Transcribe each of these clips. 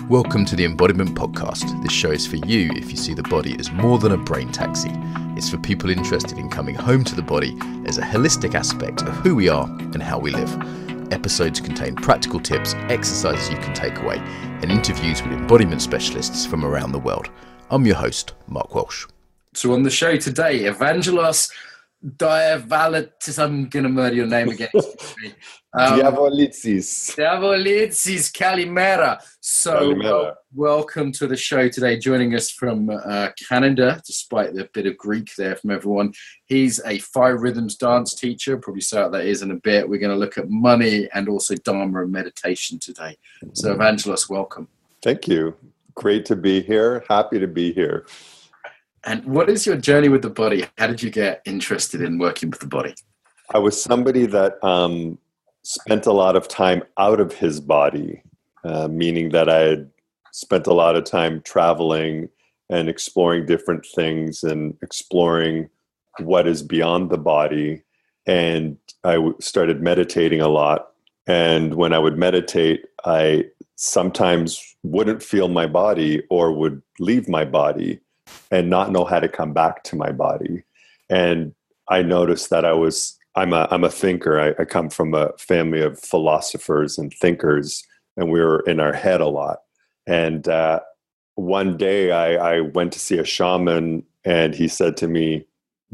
Welcome to the Embodiment Podcast. This show is for you if you see the body as more than a brain taxi. It's for people interested in coming home to the body as a holistic aspect of who we are and how we live. Episodes contain practical tips, exercises you can take away, and interviews with embodiment specialists from around the world. I'm your host, Mark Walsh. So on the show today, Evangelos Diavolitsis, I'm going to murder your name again. Diavolitsis. Diavolitsis, Kalimera. So welcome to the show today. Joining us from Canada, despite the bit of Greek there from everyone. He's a Five Rhythms dance teacher. Probably say what that is in a bit. We're going to look at money and also Dharma and meditation today. So Evangelos, welcome. Thank you. Great to be here. Happy to be here. And what is your journey with the body? How did you get interested in working with the body? I was somebody that spent a lot of time out of his body, meaning that I had spent a lot of time traveling and exploring different things and exploring what is beyond the body. And I started meditating a lot. And when I would meditate, I sometimes wouldn't feel my body or would leave my body and not know how to come back to my body. And I noticed that I'm a thinker. I come from a family of philosophers and thinkers, and we were in our head a lot. And one day I went to see a shaman, and he said to me,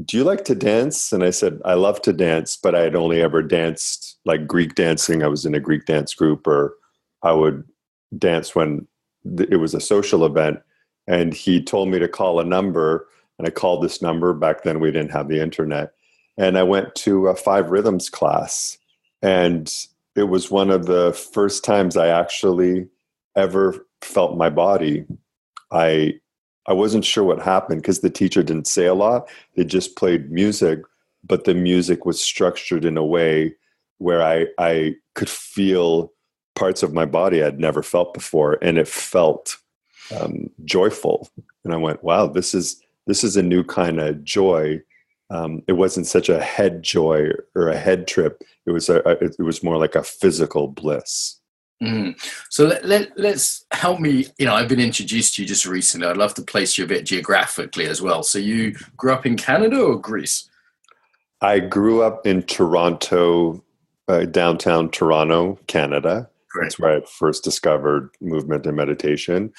"Do you like to dance?" And I said, "I love to dance, but I had only ever danced like Greek dancing. I was in a Greek dance group, or I would dance when it was a social event." And he told me to call a number, and I called this number. Back then we didn't have the internet. And I went to a Five Rhythms class, and it was one of the first times I actually ever felt my body. I wasn't sure what happened because the teacher didn't say a lot. They just played music, but the music was structured in a way where I could feel parts of my body I'd never felt before, and it felt joyful. And I went, wow, this is a new kind of joy. It wasn't such a head joy or a head trip. It was more like a physical bliss. Mm. So let's help me. I've been introduced to you just recently. I'd love to place you a bit geographically as well. So you grew up in Canada or Greece? I grew up in Toronto, downtown Toronto, Canada. Great. That's where I first discovered movement and meditation.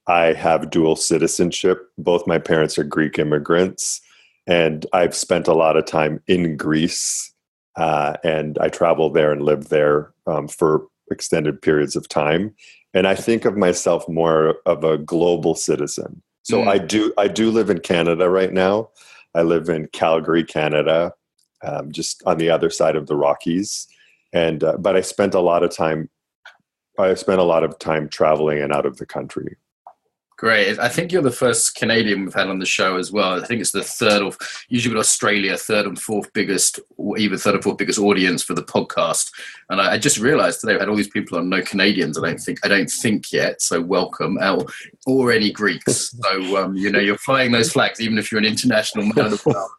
I have dual citizenship. Both my parents are Greek immigrants. And I've spent a lot of time in Greece, and I travel there and live there for extended periods of time. And I think of myself more of a global citizen. So I do live in Canada right now. I live in Calgary, Canada, just on the other side of the Rockies. And but I spent a lot of time traveling and out of the country. Great. I think you're the first Canadian we've had on the show as well. I think it's the third, or usually with Australia, third and fourth biggest, or even third and fourth biggest audience for the podcast. And I just realized today we had all these people on, no Canadians, I don't think yet. So welcome, or any Greeks. So, you're flying those flags, even if you're an international man of the world.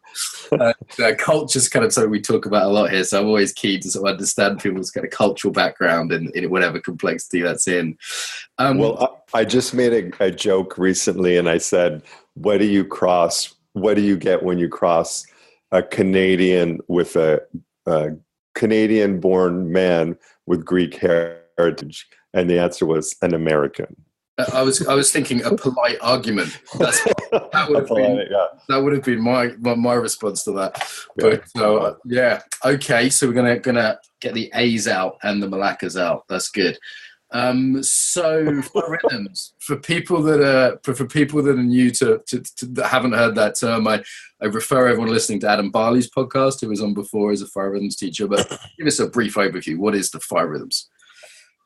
Culture's kind of something we talk about a lot here. So I'm always keen to sort of understand people's kind of cultural background and in whatever complexity that's in. I just made a joke recently, and I said, what do you get when you cross a Canadian with a Canadian-born man with Greek heritage? And the answer was an American. I was thinking a polite argument. That would have been my response to that. But okay. So we're gonna get the A's out and the Malakas out. That's good. So for rhythms, for people that are new to that haven't heard that term, I refer everyone listening to Adam Barley's podcast, who was on before as a Five Rhythms teacher. But give us a brief overview. What is the Five Rhythms?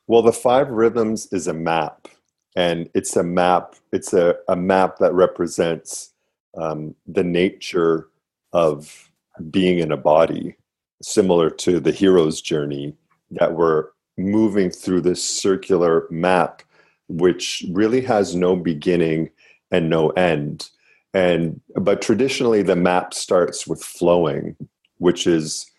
Well, the Five Rhythms is a map. And it's a map. It's a map that represents the nature of being in a body, similar to the hero's journey, that we're moving through this circular map, which really has no beginning and no end. But traditionally, the map starts with flowing, which is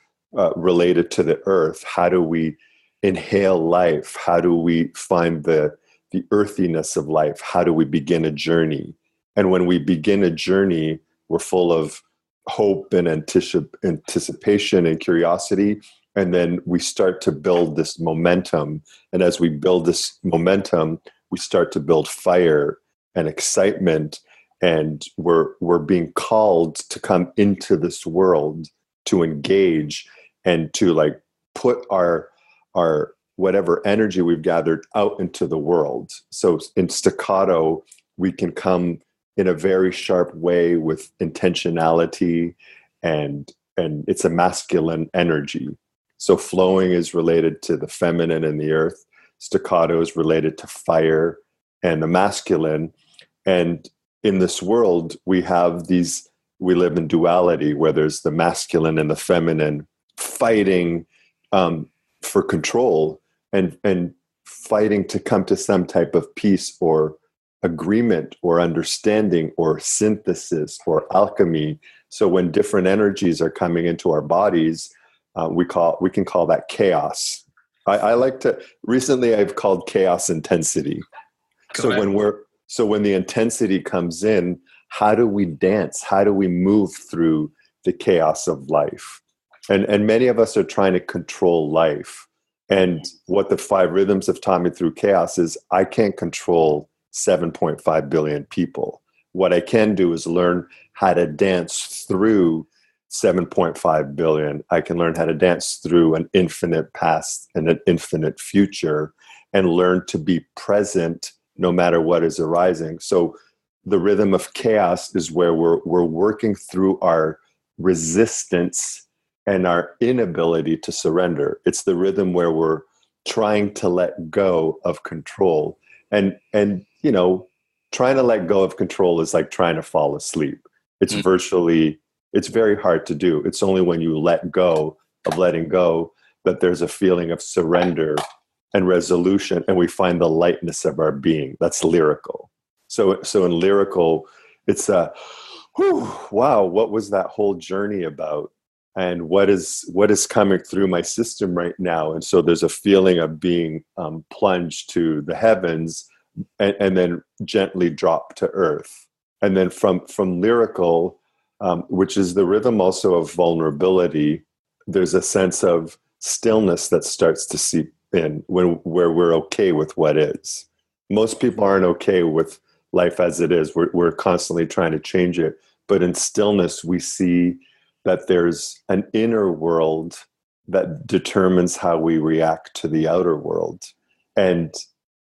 related to the earth. How do we inhale life? How do we find the the earthiness of life. How do we begin a journey? And when we begin a journey, we're full of hope and anticipation and curiosity. And then we start to build this momentum. And as we build this momentum, we start to build fire and excitement. And we're being called to come into this world to engage and to like put our whatever energy we've gathered out into the world. So in staccato, we can come in a very sharp way with intentionality, and it's a masculine energy. So flowing is related to the feminine and the earth. Staccato is related to fire and the masculine. And in this world, we live in duality where there's the masculine and the feminine fighting for control and fighting to come to some type of peace or agreement or understanding or synthesis or alchemy. So when different energies are coming into our bodies, we can call that chaos. Recently I've called chaos intensity. So when the intensity comes in, how do we dance? How do we move through the chaos of life? And many of us are trying to control life. And what the 5 rhythms have taught me through chaos is I can't control 7.5 billion people. What I can do is learn how to dance through 7.5 billion. I can learn how to dance through an infinite past and an infinite future and learn to be present no matter what is arising. So the rhythm of chaos is where we're working through our resistance and our inability to surrender. It's the rhythm where we're trying to let go of control. And trying to let go of control is like trying to fall asleep. It's it's very hard to do. It's only when you let go of letting go that there's a feeling of surrender and resolution, and we find the lightness of our being. That's lyrical. So in lyrical, it's wow, what was that whole journey about? And what is coming through my system right now? And so there's a feeling of being plunged to the heavens and then gently drop to earth. And then from lyrical, which is the rhythm also of vulnerability, there's a sense of stillness that starts to seep in where we're okay with what is. Most people aren't okay with life as it is. We're constantly trying to change it. But in stillness, we see that there's an inner world that determines how we react to the outer world. And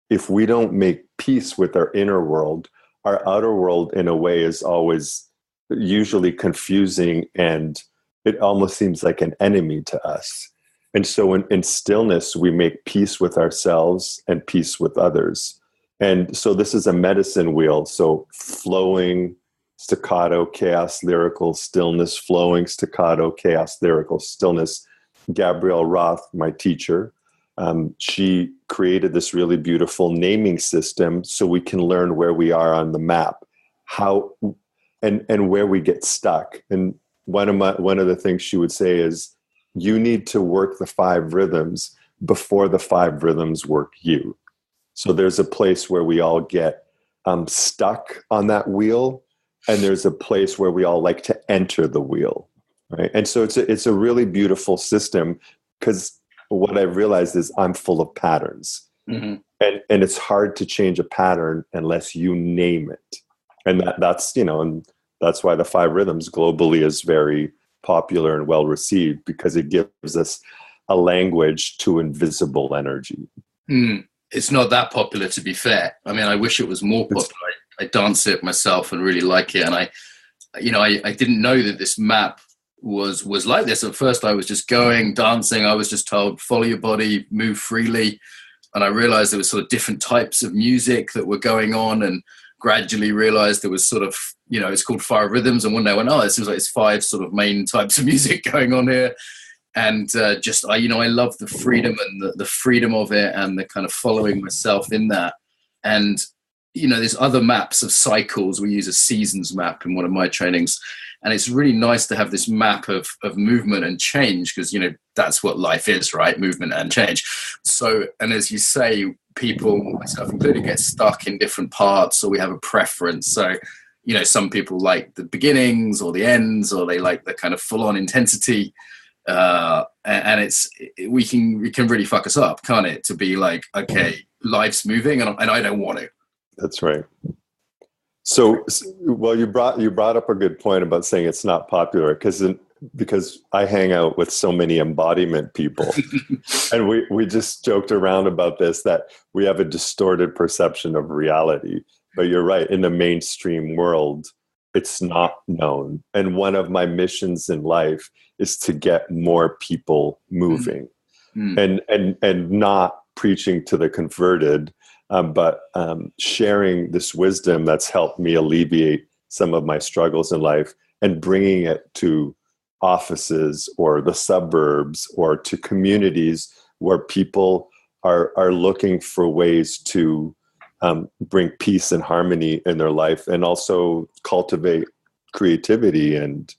if we don't make peace with our inner world, our outer world in a way is always usually confusing, and it almost seems like an enemy to us. And so in stillness, we make peace with ourselves and peace with others. And so this is a medicine wheel. So flowing, staccato, chaos, lyrical, stillness, flowing, staccato, chaos, lyrical, stillness. Gabrielle Roth, my teacher, she created this really beautiful naming system so we can learn where we are on the map, how and where we get stuck. And one of the things she would say is, you need to work the 5 rhythms before the 5 rhythms work you. So there's a place where we all get stuck on that wheel, and there's a place where we all like to enter the wheel, right? And so it's a really beautiful system, because what I've realized is I'm full of patterns. Mm-hmm. And it's hard to change a pattern unless you name it. And that's why the 5 rhythms globally is very popular and well received, because it gives us a language to invisible energy. It's not that popular, to be fair. I mean, I wish it was more popular. I dance it myself and really like it. And I didn't know that this map was like this. At first I was just going, dancing. I was just told, follow your body, move freely. And I realized there was sort of different types of music that were going on, and gradually realized there was sort of, it's called 5 rhythms. And one day I went, it seems like it's 5 sort of main types of music going on here. And I love the freedom and the freedom of it, and the kind of following myself in that. And, there's other maps of cycles. We use a seasons map in one of my trainings. And it's really nice to have this map of movement and change, because, that's what life is, right? Movement and change. So, and as you say, people, myself included, get stuck in different parts, or we have a preference. So, you know, some people like the beginnings or the ends, or they like the kind of full-on intensity. And we can really fuck us up, can't it? To be like, okay, life's moving, and I don't want to. That's right. So, well, you brought up a good point about saying it's not popular, because I hang out with so many embodiment people, and we just joked around about this, that we have a distorted perception of reality. But you're right, in the mainstream world, it's not known. And one of my missions in life is to get more people moving, and not preaching to the converted, but sharing this wisdom that's helped me alleviate some of my struggles in life, and bringing it to offices or the suburbs or to communities where people are looking for ways to bring peace and harmony in their life, and also cultivate creativity and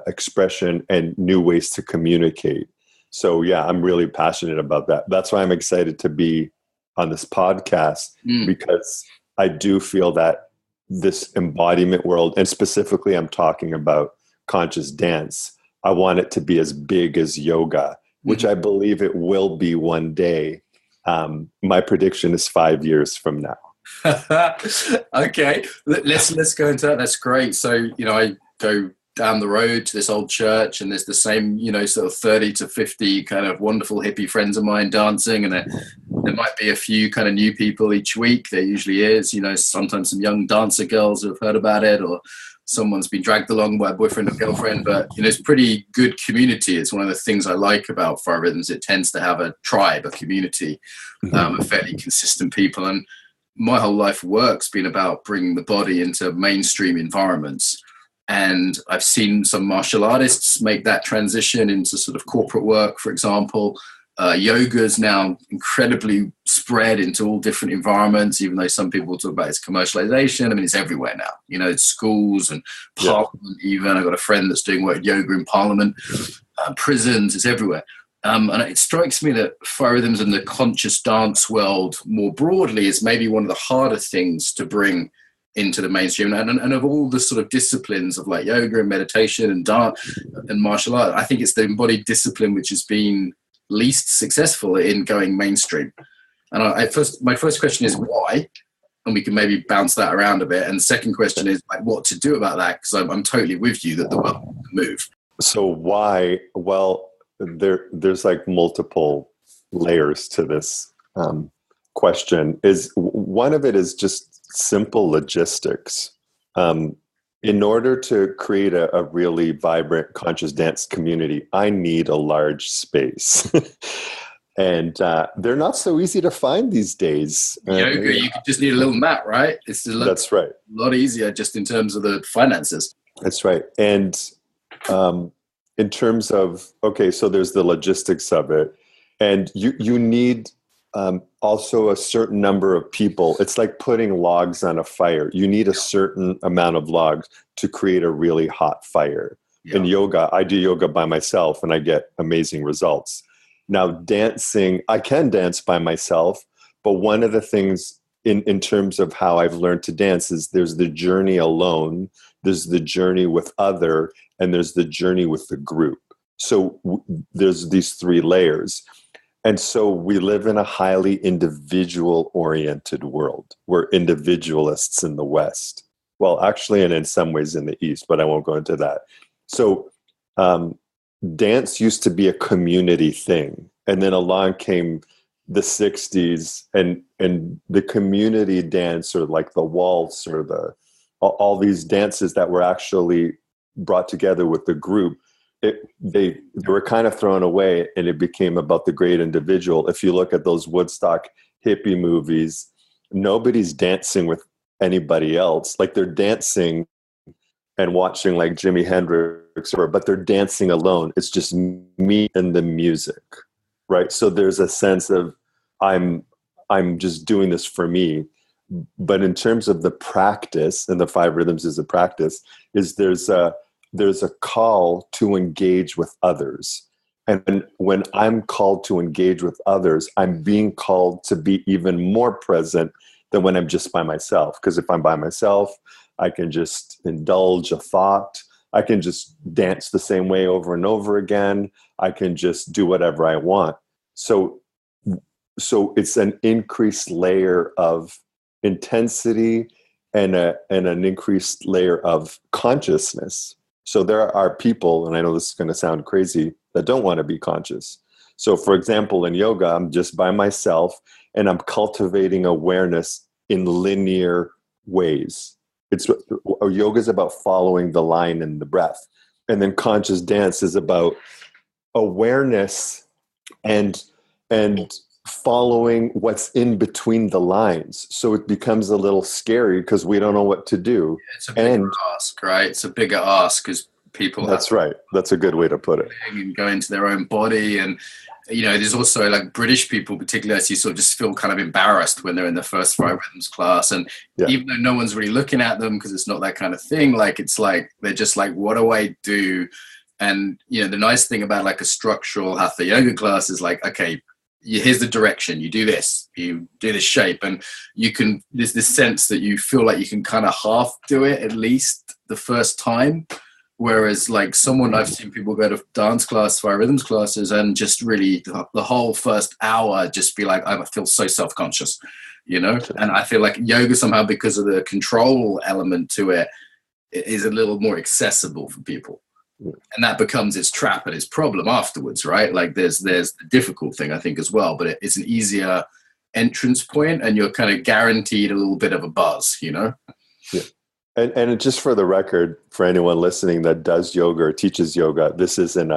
expression and new ways to communicate. So yeah, I'm really passionate about that. That's why I'm excited to be on this podcast, because I do feel that this embodiment world, and specifically I'm talking about conscious dance, I want it to be as big as yoga, which I believe it will be one day. My prediction is 5 years from now. Okay, let's go into that. That's great. So, you know, I go down the road to this old church, and there's the same, you know, sort of 30 to 50 kind of wonderful hippie friends of mine dancing, and there might be a few kind of new people each week. There usually is, you know, sometimes some young dancer girls who have heard about it, or someone's been dragged along by a boyfriend or girlfriend. But, you know, it's pretty good community. It's one of the things I like about Fire Rhythms. It tends to have a tribe, a community, of fairly consistent people. And my whole life work's been about bringing the body into mainstream environments. And I've seen some martial artists make that transition into sort of corporate work, for example. Yoga is now incredibly spread into all different environments, even though some people talk about its commercialization. I mean, it's everywhere now. You know, it's schools and parliament even. I've got a friend that's doing work yoga in parliament, prisons, it's everywhere. And it strikes me that Fire Rhythms and the conscious dance world more broadly is maybe one of the harder things to bring into the mainstream. And of all the sort of disciplines of like yoga and meditation and dance and martial art, I think it's the embodied discipline which has been least successful in going mainstream. And my first question is why? And we can maybe bounce that around a bit. And the second question is like what to do about that, because I'm totally with you that the world can move. So why? Well, there's like multiple layers to this question. Is one of it is just simple logistics. In order to create a really vibrant conscious dance community, I need a large space. And they're not so easy to find these days. Yoga, you just need a little mat, right? That's right. A lot easier just in terms of the finances. That's right. And in terms of, okay, so there's the logistics of it. And you need also a certain number of people. It's like putting logs on a fire. You need a certain amount of logs to create a really hot fire. In yoga, I do yoga by myself and I get amazing results. Now dancing, I can dance by myself, but one of the things in terms of how I've learned to dance is there's the journey alone, there's the journey with other, and there's the journey with the group. So there's these three layers. And so we live in a highly individual-oriented world. We're individualists in the West. Well, actually, and in some ways in the East, but I won't go into that. So dance used to be a community thing. And then along came the 60s and the community dance, or like the waltz, or all these dances that were actually brought together with the group. They were kind of thrown away, and it became about the great individual. If you look at those Woodstock hippie movies, nobody's dancing with anybody else. Like they're dancing and watching like Jimi Hendrix, but they're dancing alone. It's just me and the music, right? So there's a sense of I'm just doing this for me. But in terms of the practice, and the 5 rhythms is a practice, is there's a call to engage with others. And when I'm called to engage with others, I'm being called to be even more present than when I'm just by myself. Because if I'm by myself, I can just indulge a thought. I can just dance the same way over and over again. I can just do whatever I want. So it's an increased layer of intensity and an increased layer of consciousness. So there are people, and I know this is going to sound crazy, that don't want to be conscious. So for example, in yoga, I'm just by myself and I'm cultivating awareness in linear ways. Yoga is about following the line in the breath. And then conscious dance is about awareness and following what's in between the lines. So it becomes a little scary because we don't know what to do. It's a bigger ask, right? It's a bigger ask because people That's right. That's a good way to put it. And go into their own body. And, there's also like British people, particularly, as you sort of just feel kind of embarrassed when they're in the first 5 rhythms class. And even though no one's really looking at them because it's not that kind of thing, like it's like, they're just like, what do I do? And, the nice thing about like a structural hatha yoga class is like, okay, here's the direction, you do this, you do this shape, and there's this sense that you feel like you can kind of half do it at least the first time. Whereas like I've seen people go to dance class, 5 rhythms classes, and just really the whole first hour just be like, I feel so self-conscious, and I feel like yoga somehow, because of the control element to it, is a little more accessible for people. And that becomes its trap and its problem afterwards, right? Like there's the difficult thing, I think, as well, but it's an easier entrance point and you're kind of guaranteed a little bit of a buzz, Yeah. And just for the record, for anyone listening that does yoga or teaches yoga, this isn't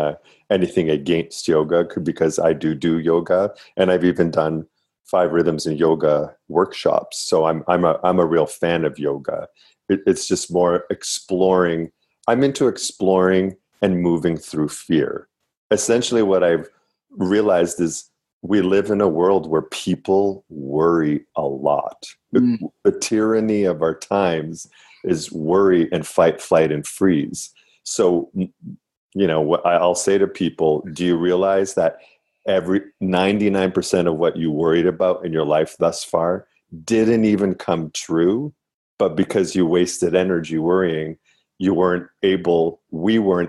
anything against yoga, because I do yoga, and I've even done 5 rhythms in yoga workshops. So I'm a real fan of yoga. It's just more exploring. I'm into exploring and moving through fear. Essentially, what I've realized is we live in a world where people worry a lot. The tyranny of our times is worry and fight, flight, and freeze. So, what I'll say to people, do you realize that every 99% of what you worried about in your life thus far didn't even come true? But because you wasted energy worrying, we weren't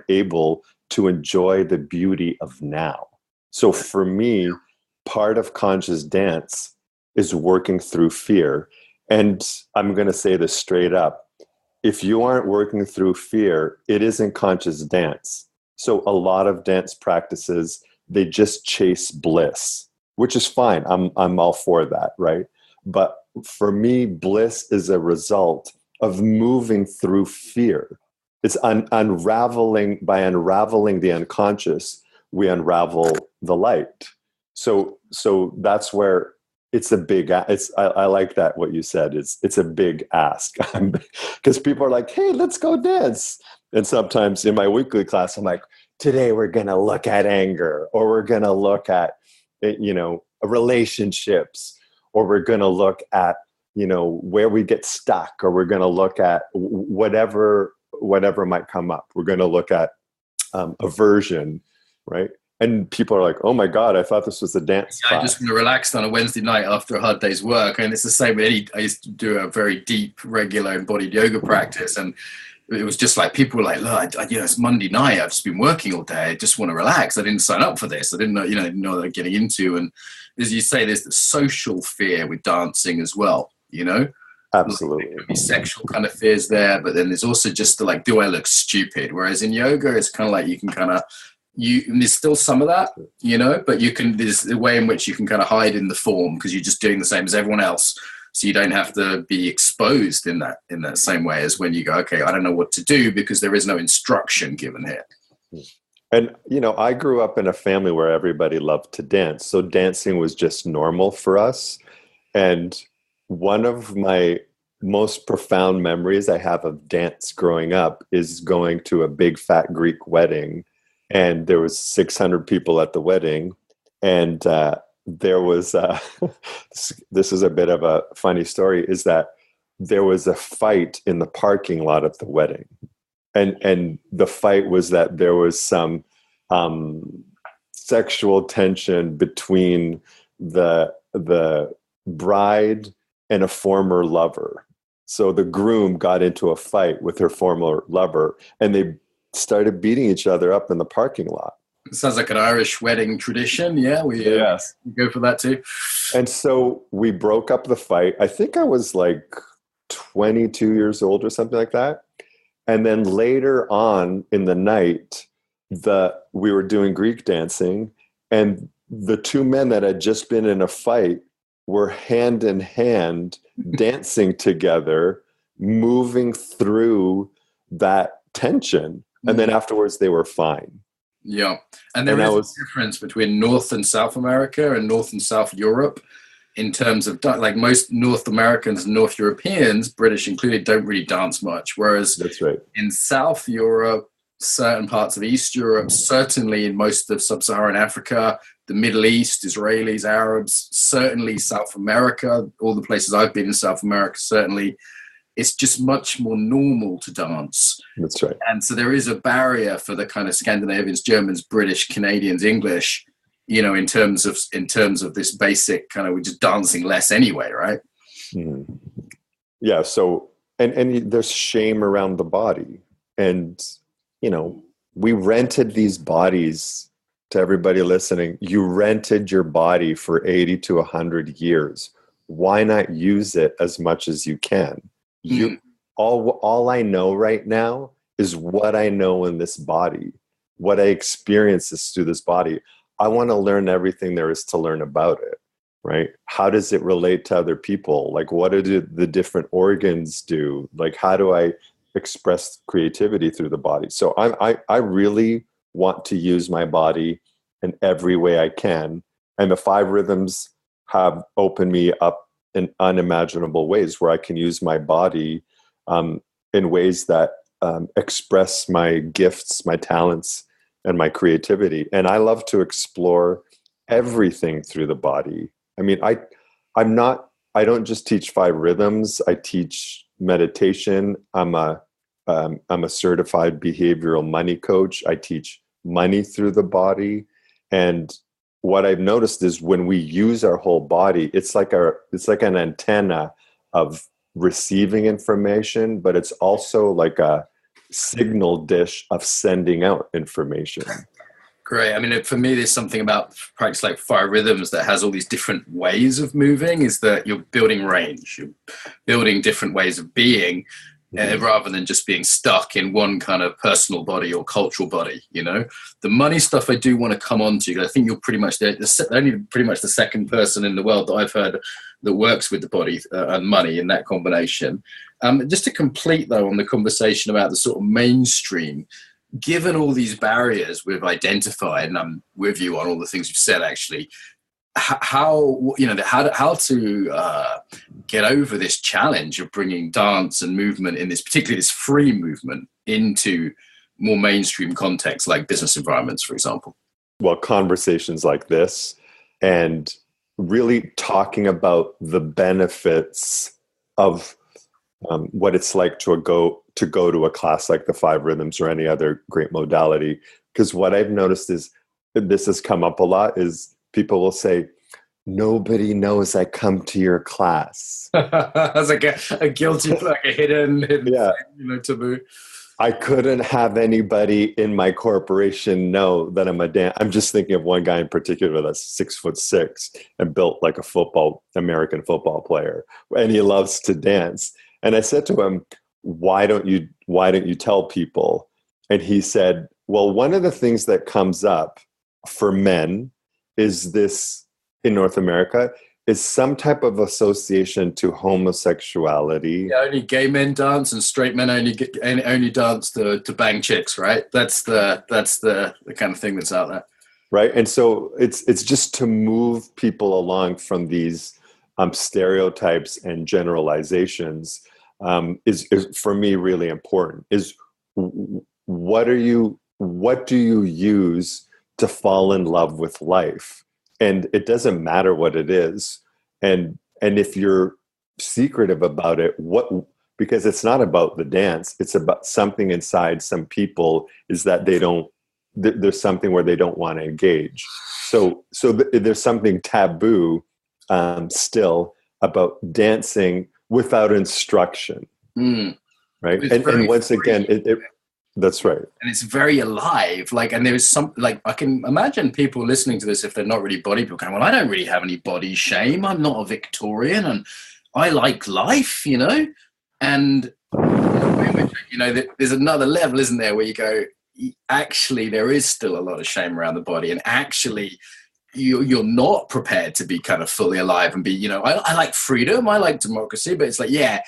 able to enjoy the beauty of now. So for me, part of conscious dance is working through fear. And I'm going to say this straight up. If you aren't working through fear, it isn't conscious dance. So a lot of dance practices, they just chase bliss, which is fine. I'm all for that, right? But for me, bliss is a result of moving through fear. It's unraveling. By unraveling the unconscious, we unravel the light. So that's where it's a big. I like that what you said. It's a big ask, because people are like, "Hey, let's go dance." And sometimes in my weekly class, I'm like, "Today we're gonna look at anger, or we're gonna look at, relationships, or we're gonna look at, where we get stuck, or we're gonna look at whatever might come up. We're gonna look at aversion, right?" And people are like, "Oh my God, I thought this was a dance class." I just want to relax on a Wednesday night after a hard day's work. And it's the same with I used to do a very deep, regular embodied yoga practice. And it was just like, people were like, "Look, it's Monday night. I've just been working all day. I just want to relax. I didn't sign up for this. I didn't know, didn't know what I'm getting into." And as you say, there's the social fear with dancing as well, Absolutely. There could be sexual kind of fears there, but then there's also just the like, do I look stupid? Whereas in yoga, it's kind of like you can kind of, there's still some of that, but there's the way in which you can kind of hide in the form because you're just doing the same as everyone else. So you don't have to be exposed in that same way as when you go, okay, I don't know what to do because there is no instruction given here. And, I grew up in a family where everybody loved to dance. So dancing was just normal for us. And one of my most profound memories I have of dance growing up is going to a big fat Greek wedding. And there was 600 people at the wedding. And there was, this is a bit of a funny story, is that there was a fight in the parking lot at the wedding. And the fight was that there was some sexual tension between the bride and a former lover. So the groom got into a fight with her former lover, and they started beating each other up in the parking lot. It sounds like an Irish wedding tradition. Yeah, we go for that too. And so we broke up the fight. I think I was like 22 years old or something like that. And then later on in the night, we were doing Greek dancing, and the two men that had just been in a fight were hand in hand dancing together, moving through that tension. And then afterwards they were fine. Yeah. And there is a difference between North and South America and North and South Europe in terms of, like, most North Americans and North Europeans, British included, don't really dance much. Whereas that's right. In South Europe, certain parts of East Europe, certainly in most of Sub-Saharan Africa, the Middle East, Israelis, Arabs, certainly South America, all the places I've been in South America, certainly, it's just much more normal to dance. That's right. And so there is a barrier for the kind of Scandinavians, Germans, British, Canadians, English, you know, in terms of this basic kind of, we're just dancing less anyway, right? Mm-hmm. Yeah. So, and there's shame around the body. And, you know, we rented these bodies. To everybody listening, you rented your body for 80 to 100 years. Why not use it as much as you can? All I know right now is what I know in this body, what I experience is through this body. I want to learn everything there is to learn about it, right? How does it relate to other people? Like, what do the different organs do? Like, how do I express creativity through the body? So I really want to use my body in every way I can. And the 5 rhythms have opened me up in unimaginable ways where I can use my body in ways that express my gifts, my talents, and my creativity. And I love to explore everything through the body. I mean, I don't just teach 5 rhythms. I teach meditation. I'm a certified behavioral money coach. I teach money through the body. And what I've noticed is when we use our whole body, it's like an antenna of receiving information, but it's also like a signal dish of sending out information. Great. I mean, for me, there's something about practice like 5 rhythms that has all these different ways of moving, is that you're building range, you're building different ways of being, rather than just being stuck in one kind of personal body or cultural body. You know, the money stuff I do want to come on to, because I think you're pretty much only pretty much the second person in the world that I've heard that works with the body and money in that combination. Just to complete, though, on the conversation about the sort of mainstream, given all these barriers we've identified, and I'm with you on all the things you've said, actually, how to get over this challenge of bringing dance and movement in this, particularly this free movement, into more mainstream contexts like business environments, for example? Well, conversations like this and really talking about the benefits of what it's like to go to a class like the 5 rhythms or any other great modality. Because what I've noticed is, this has come up a lot, is people will say, nobody knows I come to your class. That's like a guilty, like a hidden yeah. Taboo. I couldn't have anybody in my corporation know that I'm just thinking of one guy in particular that's 6'6" and built like a American football player, and he loves to dance. And I said to him, why don't you tell people? And he said, well, one of the things that comes up for men is this, in North America, is some type of association to homosexuality. Yeah, only gay men dance, and straight men only dance to bang chicks, right? That's the kind of thing that's out there, right? And so it's just to move people along from these stereotypes and generalizations is for me really important. Is what do you use to fall in love with life? And it doesn't matter what it is. And if you're secretive about it, because it's not about the dance, it's about something inside some people, is that they don't there's something where they don't want to engage. So there's something taboo still about dancing without instruction, right? And once again, that's right. And it's very alive. Like, and there's some, like, I can imagine people listening to this, if they're not really body people, going, well, I don't really have any body shame. I'm not a Victorian and I like life, you know? And, you know, there's another level, isn't there, where you go, actually, there is still a lot of shame around the body. And actually, you're not prepared to be kind of fully alive and be, you know, I like freedom. I like democracy, but it's like, yeah,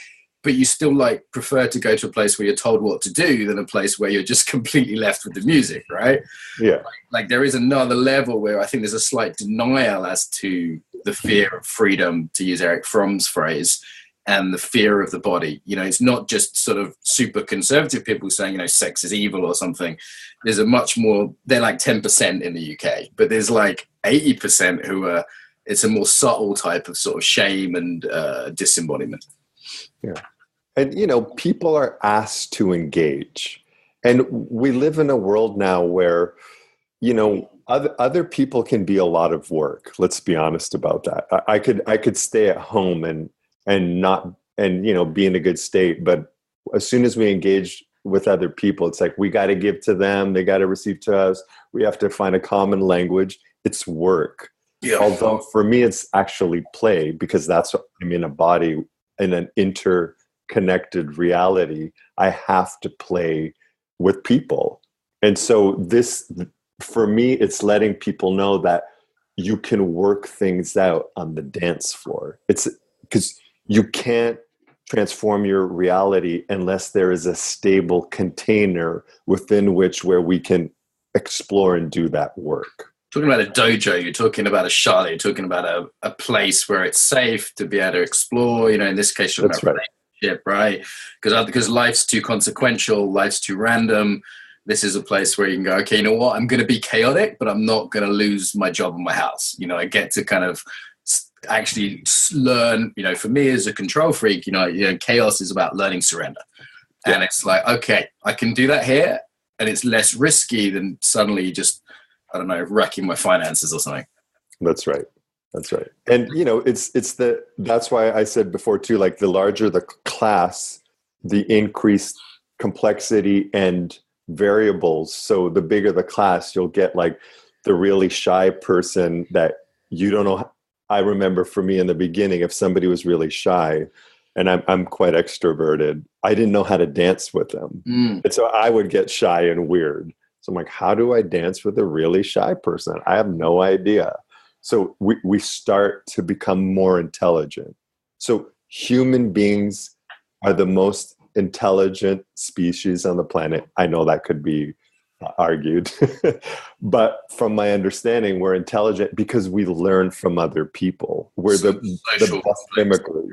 but you still like prefer to go to a place where you're told what to do than a place where you're just completely left with the music, right? Yeah. Like there is another level where I think there's a slight denial as to the fear of freedom, to use Eric Fromm's phrase, and the fear of the body. You know, it's not just sort of super conservative people saying, you know, sex is evil or something. There's a much more, they're like 10% in the UK, but there's like 80% who are, it's a more subtle type of sort of shame and disembodiment. Yeah. And, you know, people are asked to engage. And we live in a world now where, you know, other people can be a lot of work. Let's be honest about that. I could stay at home and not, and, you know, be in a good state. But as soon as we engage with other people, it's like, we got to give to them. They got to receive to us. We have to find a common language. It's work. Yeah. Although for me, it's actually play, because that's what I'm in a body, in an interconnected reality. I have to play with people. And so this, for me, it's letting people know that you can work things out on the dance floor. It's because you can't transform your reality unless there is a stable container within which where we can explore and do that work. Talking about a dojo, you're talking about a shala, you're talking about a place where it's safe to be able to explore, you know, in this case, you're about relationship, right? Because life's too consequential, life's too random. This is a place where you can go, okay, you know what? I'm going to be chaotic, but I'm not going to lose my job and my house. You know, I get to kind of actually learn, you know, for me as a control freak, you know, chaos is about learning surrender. Yeah. And it's like, okay, I can do that here. And it's less risky than suddenly just, I don't know, wrecking my finances or something. That's right. That's right. And, you know, that's why I said before too, like the larger the class, the increased complexity and variables. So the bigger the class, you'll get like the really shy person that you don't know. I remember for me in the beginning, if somebody was really shy, and I'm quite extroverted, I didn't know how to dance with them. And so I would get shy and weird. So I'm like, how do I dance with a really shy person? I have no idea. So we start to become more intelligent. So human beings are the most intelligent species on the planet. I know that could be argued, but from my understanding, we're intelligent because we learn from other people. We're the best mimickers.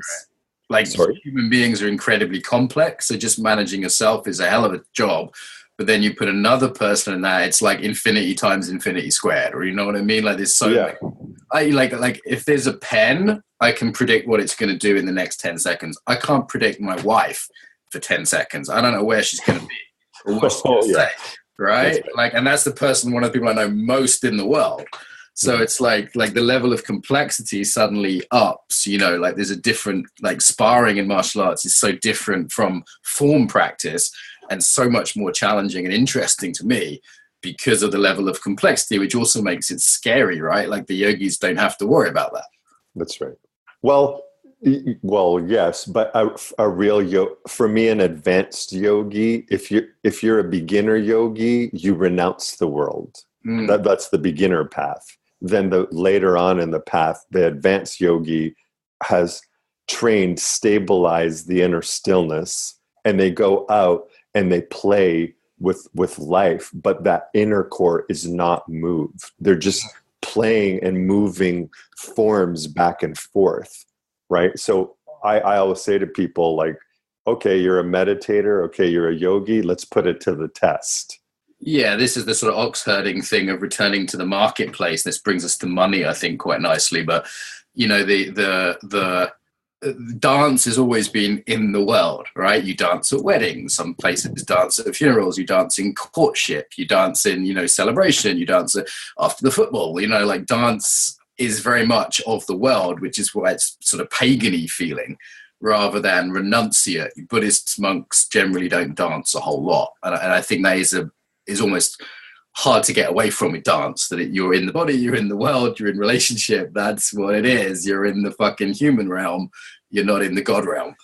Like human beings are incredibly complex. So just managing yourself is a hell of a job. But then you put another person in that, it's like infinity times infinity squared, or you know what I mean? Like there's so many. Like if there's a pen, I can predict what it's going to do in the next 10 seconds. I can't predict my wife for 10 seconds. I don't know where she's going to be or what she's going to say, right? Like, and that's one of the people I know most in the world. So it's like the level of complexity suddenly ups, you know, like there's a different, like sparring in martial arts is so different from form practice and so much more challenging and interesting to me because of the level of complexity, which also makes it scary, right? Like the yogis don't have to worry about that. That's right. Well, yes, but a real for me, an advanced yogi, if you're a beginner yogi, you renounce the world. That's the beginner path. Then later on in the path, the advanced yogi has trained, stabilized the inner stillness, and they go out and they play with life, but that inner core is not moved. They're just playing and moving forms back and forth, right? So I always say to people, like, okay, you're a meditator, okay, you're a yogi, let's put it to the test. Yeah, this is the sort of ox herding thing of returning to the marketplace. This brings us to money, I think, quite nicely. But, you know, the dance has always been in the world, right? You dance at weddings, some places dance at funerals, you dance in courtship, you dance in, celebration, you dance after the football, like dance is very much of the world, which is why it's sort of pagan-y feeling rather than renunciate. Buddhist monks generally don't dance a whole lot. And I think that is almost hard to get away from with dance, that you're in the body, you're in the world, you're in relationship. That's what it is. You're in the fucking human realm. You're not in the God realm.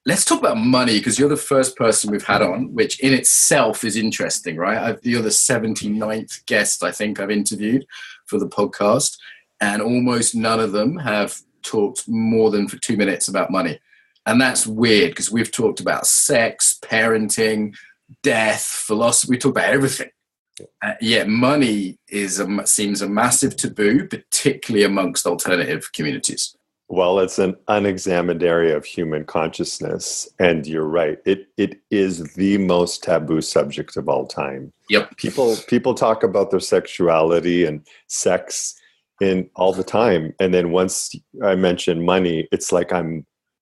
Let's talk about money, because you're the first person we've had on, which in itself is interesting, right? You're the 79th guest I think I've interviewed for the podcast, and almost none of them have talked more than for 2 minutes about money. And that's weird, because we've talked about sex, parenting, death, philosophy, we talk about everything. Yet money seems a massive taboo, particularly amongst alternative communities. Well, it's an unexamined area of human consciousness, and you're right. It is the most taboo subject of all time. Yep. People talk about their sexuality and sex in all the time, and then once I mention money, it's like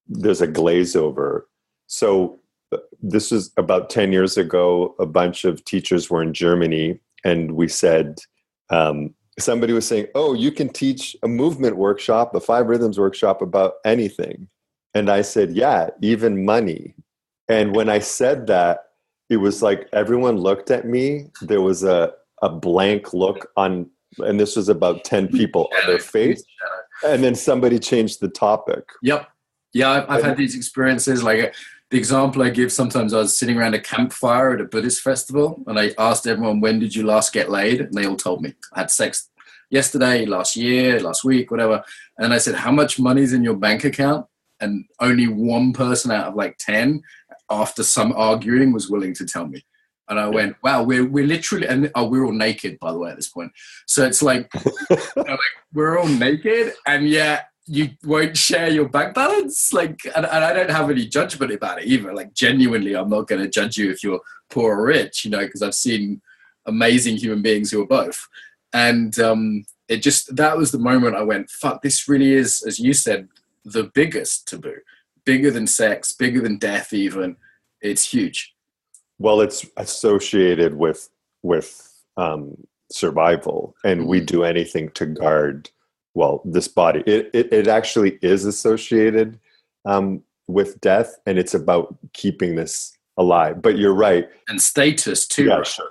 there's a glaze over. So this was about 10 years ago. A bunch of teachers were in Germany, and we said, somebody was saying, oh, you can teach a movement workshop, a 5 rhythms workshop about anything. And I said, yeah, even money. And when I said that, it was like everyone looked at me. There was a blank look on, and this was about 10 people on their face. And then somebody changed the topic. Yep. Yeah, I've had these experiences. Like the example I give, sometimes I was sitting around a campfire at a Buddhist festival, and I asked everyone, when did you last get laid? And they all told me. I had sex yesterday, last year, last week, whatever. And I said, how much money's in your bank account? And only one person out of like 10, after some arguing, was willing to tell me. And I went, wow, we're literally, and we're all naked, by the way, at this point. So it's like, we're all naked, and yet you won't share your bank balance. Like, and I don't have any judgment about it either. Like, genuinely, I'm not going to judge you if you're poor or rich, because I've seen amazing human beings who are both. And that was the moment I went, fuck, this really is, as you said, the biggest taboo, bigger than sex, bigger than death even. It's huge. Well, it's associated with survival, and we do anything to guard, this body. It actually is associated with death, and it's about keeping this alive. But you're right. And status too. Yeah, right? Sure.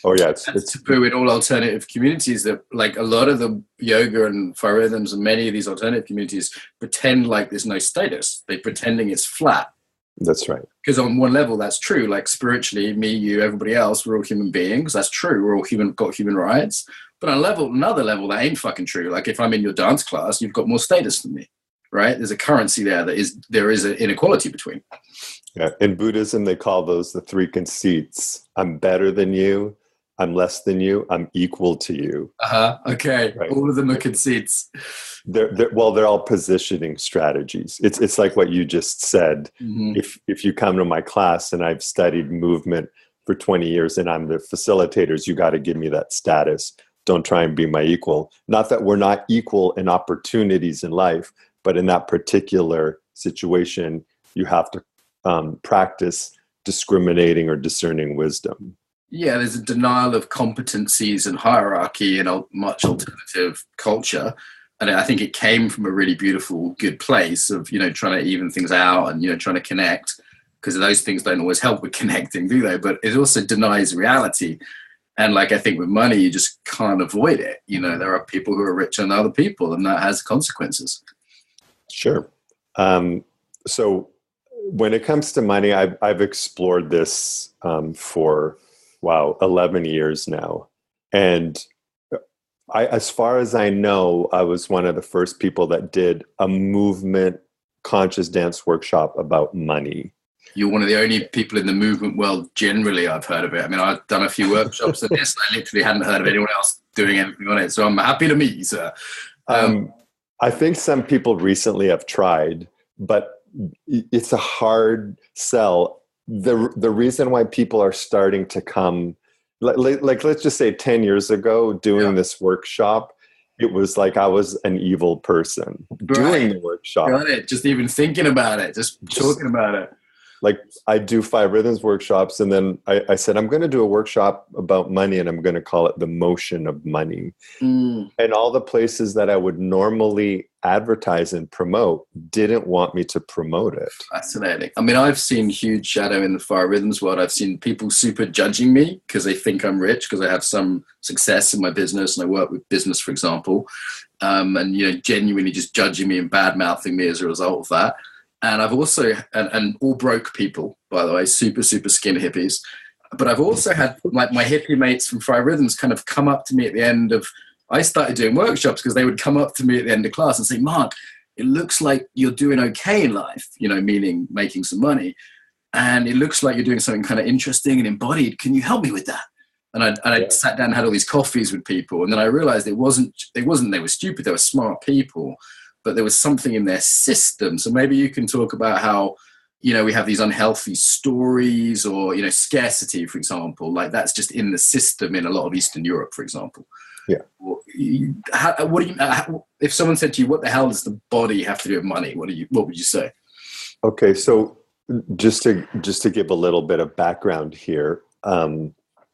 Oh yeah, it's taboo in all alternative communities. That like a lot of the yoga and fire rhythms and many of these alternative communities pretend like there's no status. They're pretending it's flat. That's right. Because on one level, that's true. Like spiritually, me, you, everybody else, we're all human beings. That's true. We're all got human rights. But on another level, that ain't fucking true. Like if I'm in your dance class, you've got more status than me, right? There's a currency there there is an inequality between. Yeah. In Buddhism, they call those the 3 conceits. I'm better than you. I'm less than you. I'm equal to you. Okay. Right. All of them are conceits. They're all positioning strategies. It's like what you just said. Mm-hmm. If you come to my class and I've studied movement for 20 years and I'm the facilitators, you got to give me that status. Don't try and be my equal. Not that we're not equal in opportunities in life, but in that particular situation, you have to practice discriminating or discerning wisdom. Yeah, there's a denial of competencies and hierarchy in a much alternative culture. And I think it came from a really beautiful, good place of, trying to even things out and, trying to connect, because those things don't always help with connecting, do they? But it also denies reality. And like, I think with money, you just can't avoid it. There are people who are richer than other people, and that has consequences. Sure. So when it comes to money, I've explored this for 11 years now. And as far as I know, I was one of the first people that did a movement conscious dance workshop about money. You're one of the only people in the movement world generally I've heard of it. I mean, I've done a few workshops on this. I literally hadn't heard of anyone else doing anything on it. So I'm happy to meet you, sir. I think some people recently have tried, but it's a hard sell. The reason why people are starting to come, like let's just say 10 years ago, doing this workshop, it was like I was an evil person doing the workshop. Got it. Just even thinking about it, just talking about it. Like I do 5 rhythms workshops, and then I said, I'm going to do a workshop about money, and I'm going to call it the motion of money. And all the places that I would normally advertise and promote didn't want me to promote it. Fascinating. I mean, I've seen huge shadow in the Fire Rhythms world. I've seen people super judging me because they think I'm rich, because I have some success in my business and I work with business, for example. And, you know, genuinely just judging me and bad mouthing me as a result of that. And I've also, and all broke people, by the way, super, super skin hippies. But I've also had like my hippie mates from Fire Rhythms kind of come up to me at the end of, I started doing workshops because they would come up to me at the end of class and say, Mark, it looks like you're doing okay in life, you know, meaning making some money. And it looks like you're doing something kind of interesting and embodied. Can you help me with that? And I sat down and had all these coffees with people. And then I realized they were stupid. They were smart people, but there was something in their system. So maybe you can talk about how, you know, we have these unhealthy stories or, you know, scarcity, for example, like that's just in the system in a lot of Eastern Europe, for example. Yeah. If someone said to you, what the hell does the body have to do with money? What would you say? Okay. So just to give a little bit of background here.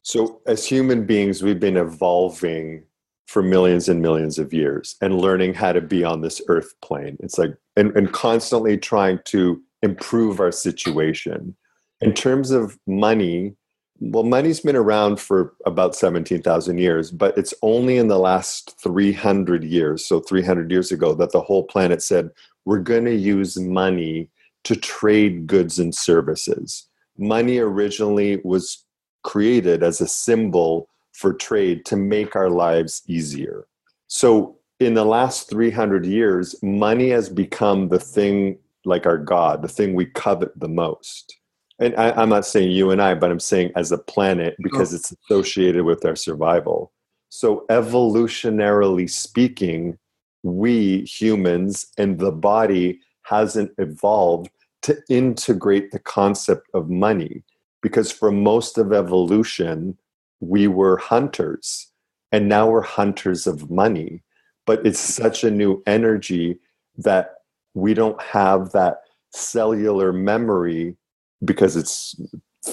So as human beings, we've been evolving for millions and millions of years and learning how to be on this earth plane. It's like, and constantly trying to improve our situation. In terms of money, well, money's been around for about 17,000 years, but it's only in the last 300 years, so 300 years ago, that the whole planet said, we're going to use money to trade goods and services. Money originally was created as a symbol for trade to make our lives easier. So in the last 300 years, money has become the thing, like our God, the thing we covet the most. And I'm not saying you and I, but I'm saying as a planet, because it's associated with our survival. So evolutionarily speaking, we humans and the body hasn't evolved to integrate the concept of money, because for most of evolution, we were hunters, and now we're hunters of money. But it's such a new energy that we don't have that cellular memory, because it's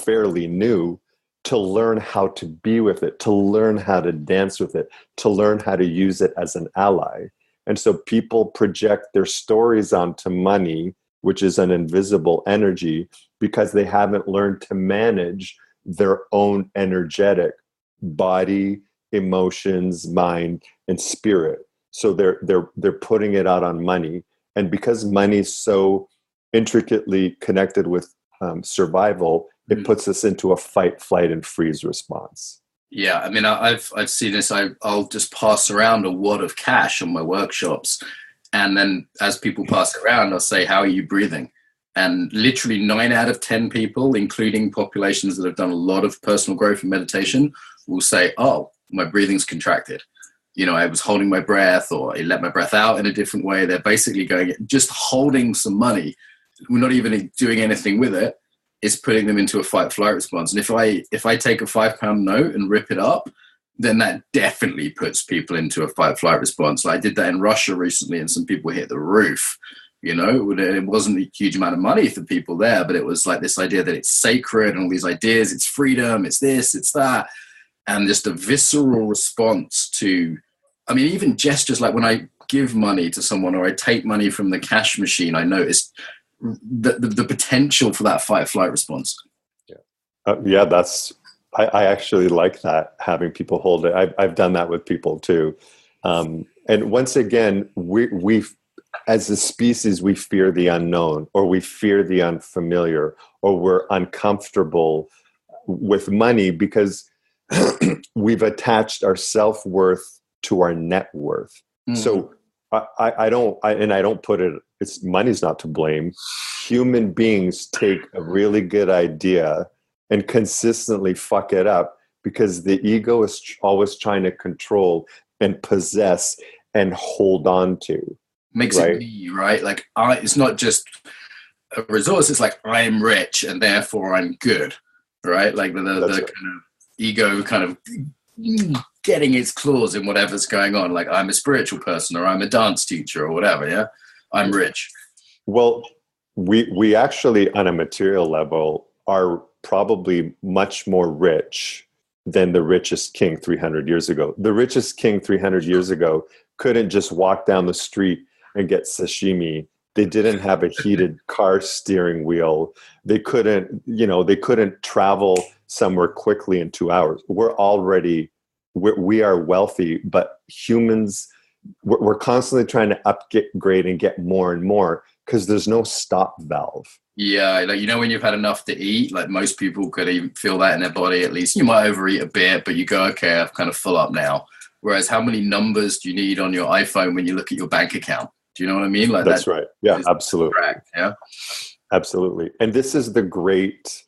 fairly new, to learn how to be with it, to learn how to dance with it, to learn how to use it as an ally. And so people project their stories onto money, which is an invisible energy, because they haven't learned to manage their own energetic body, emotions, mind, and spirit. So they're putting it out on money. And because money is so intricately connected with survival, it puts us into a fight, flight, and freeze response. Yeah, I mean, I've seen this. I'll just pass around a wad of cash on my workshops, and then as people pass it around, I'll say, "How are you breathing?" And literally 9 out of 10 people, including populations that have done a lot of personal growth and meditation, will say, "Oh, my breathing's contracted. You know, I was holding my breath, or I let my breath out in a different way." They're basically going, just holding some money. We're not even doing anything with it. It's putting them into a fight flight response. And if I take a £5 note and rip it up, then that definitely puts people into a fight flight response. I did that in Russia recently, and some people hit the roof. You know, it wasn't a huge amount of money for people there, but it was like this idea that it's sacred and all these ideas, it's freedom, it's this, it's that. And just a visceral response to, I mean, even gestures like when I give money to someone or I take money from the cash machine, I noticed the potential for that fight flight response. Yeah, that's, I actually like that, having people hold it. I've done that with people too. And once again, we as a species, we fear the unknown, or we fear the unfamiliar, or we're uncomfortable with money because we've attached our self-worth to our net worth. Mm-hmm. So I don't put it, it's money's not to blame. Human beings take a really good idea and consistently fuck it up because the ego is always trying to control and possess and hold on to. Makes it me, right? Like it's not just a resource, it's like I'm rich and therefore I'm good, right? Like the kind of ego kind of getting its claws in whatever's going on. Like, I'm a spiritual person, or I'm a dance teacher, or whatever. Yeah, I'm rich. Well, we actually, on a material level, are probably much more rich than the richest king 300 years ago. The richest king 300 years ago couldn't just walk down the street and get sashimi. They didn't have a heated car steering wheel. They couldn't travel somewhere quickly in 2 hours. We are wealthy, but humans, we're constantly trying to upgrade and get more and more because there's no stop valve. Yeah, like, when you've had enough to eat, like most people could even feel that in their body at least. You might overeat a bit, but you go, okay, I've kind of full up now. Whereas how many numbers do you need on your iPhone when you look at your bank account? Do you know what I mean? Like, that's right. Yeah, absolutely. Correct. Yeah, absolutely. And this is the great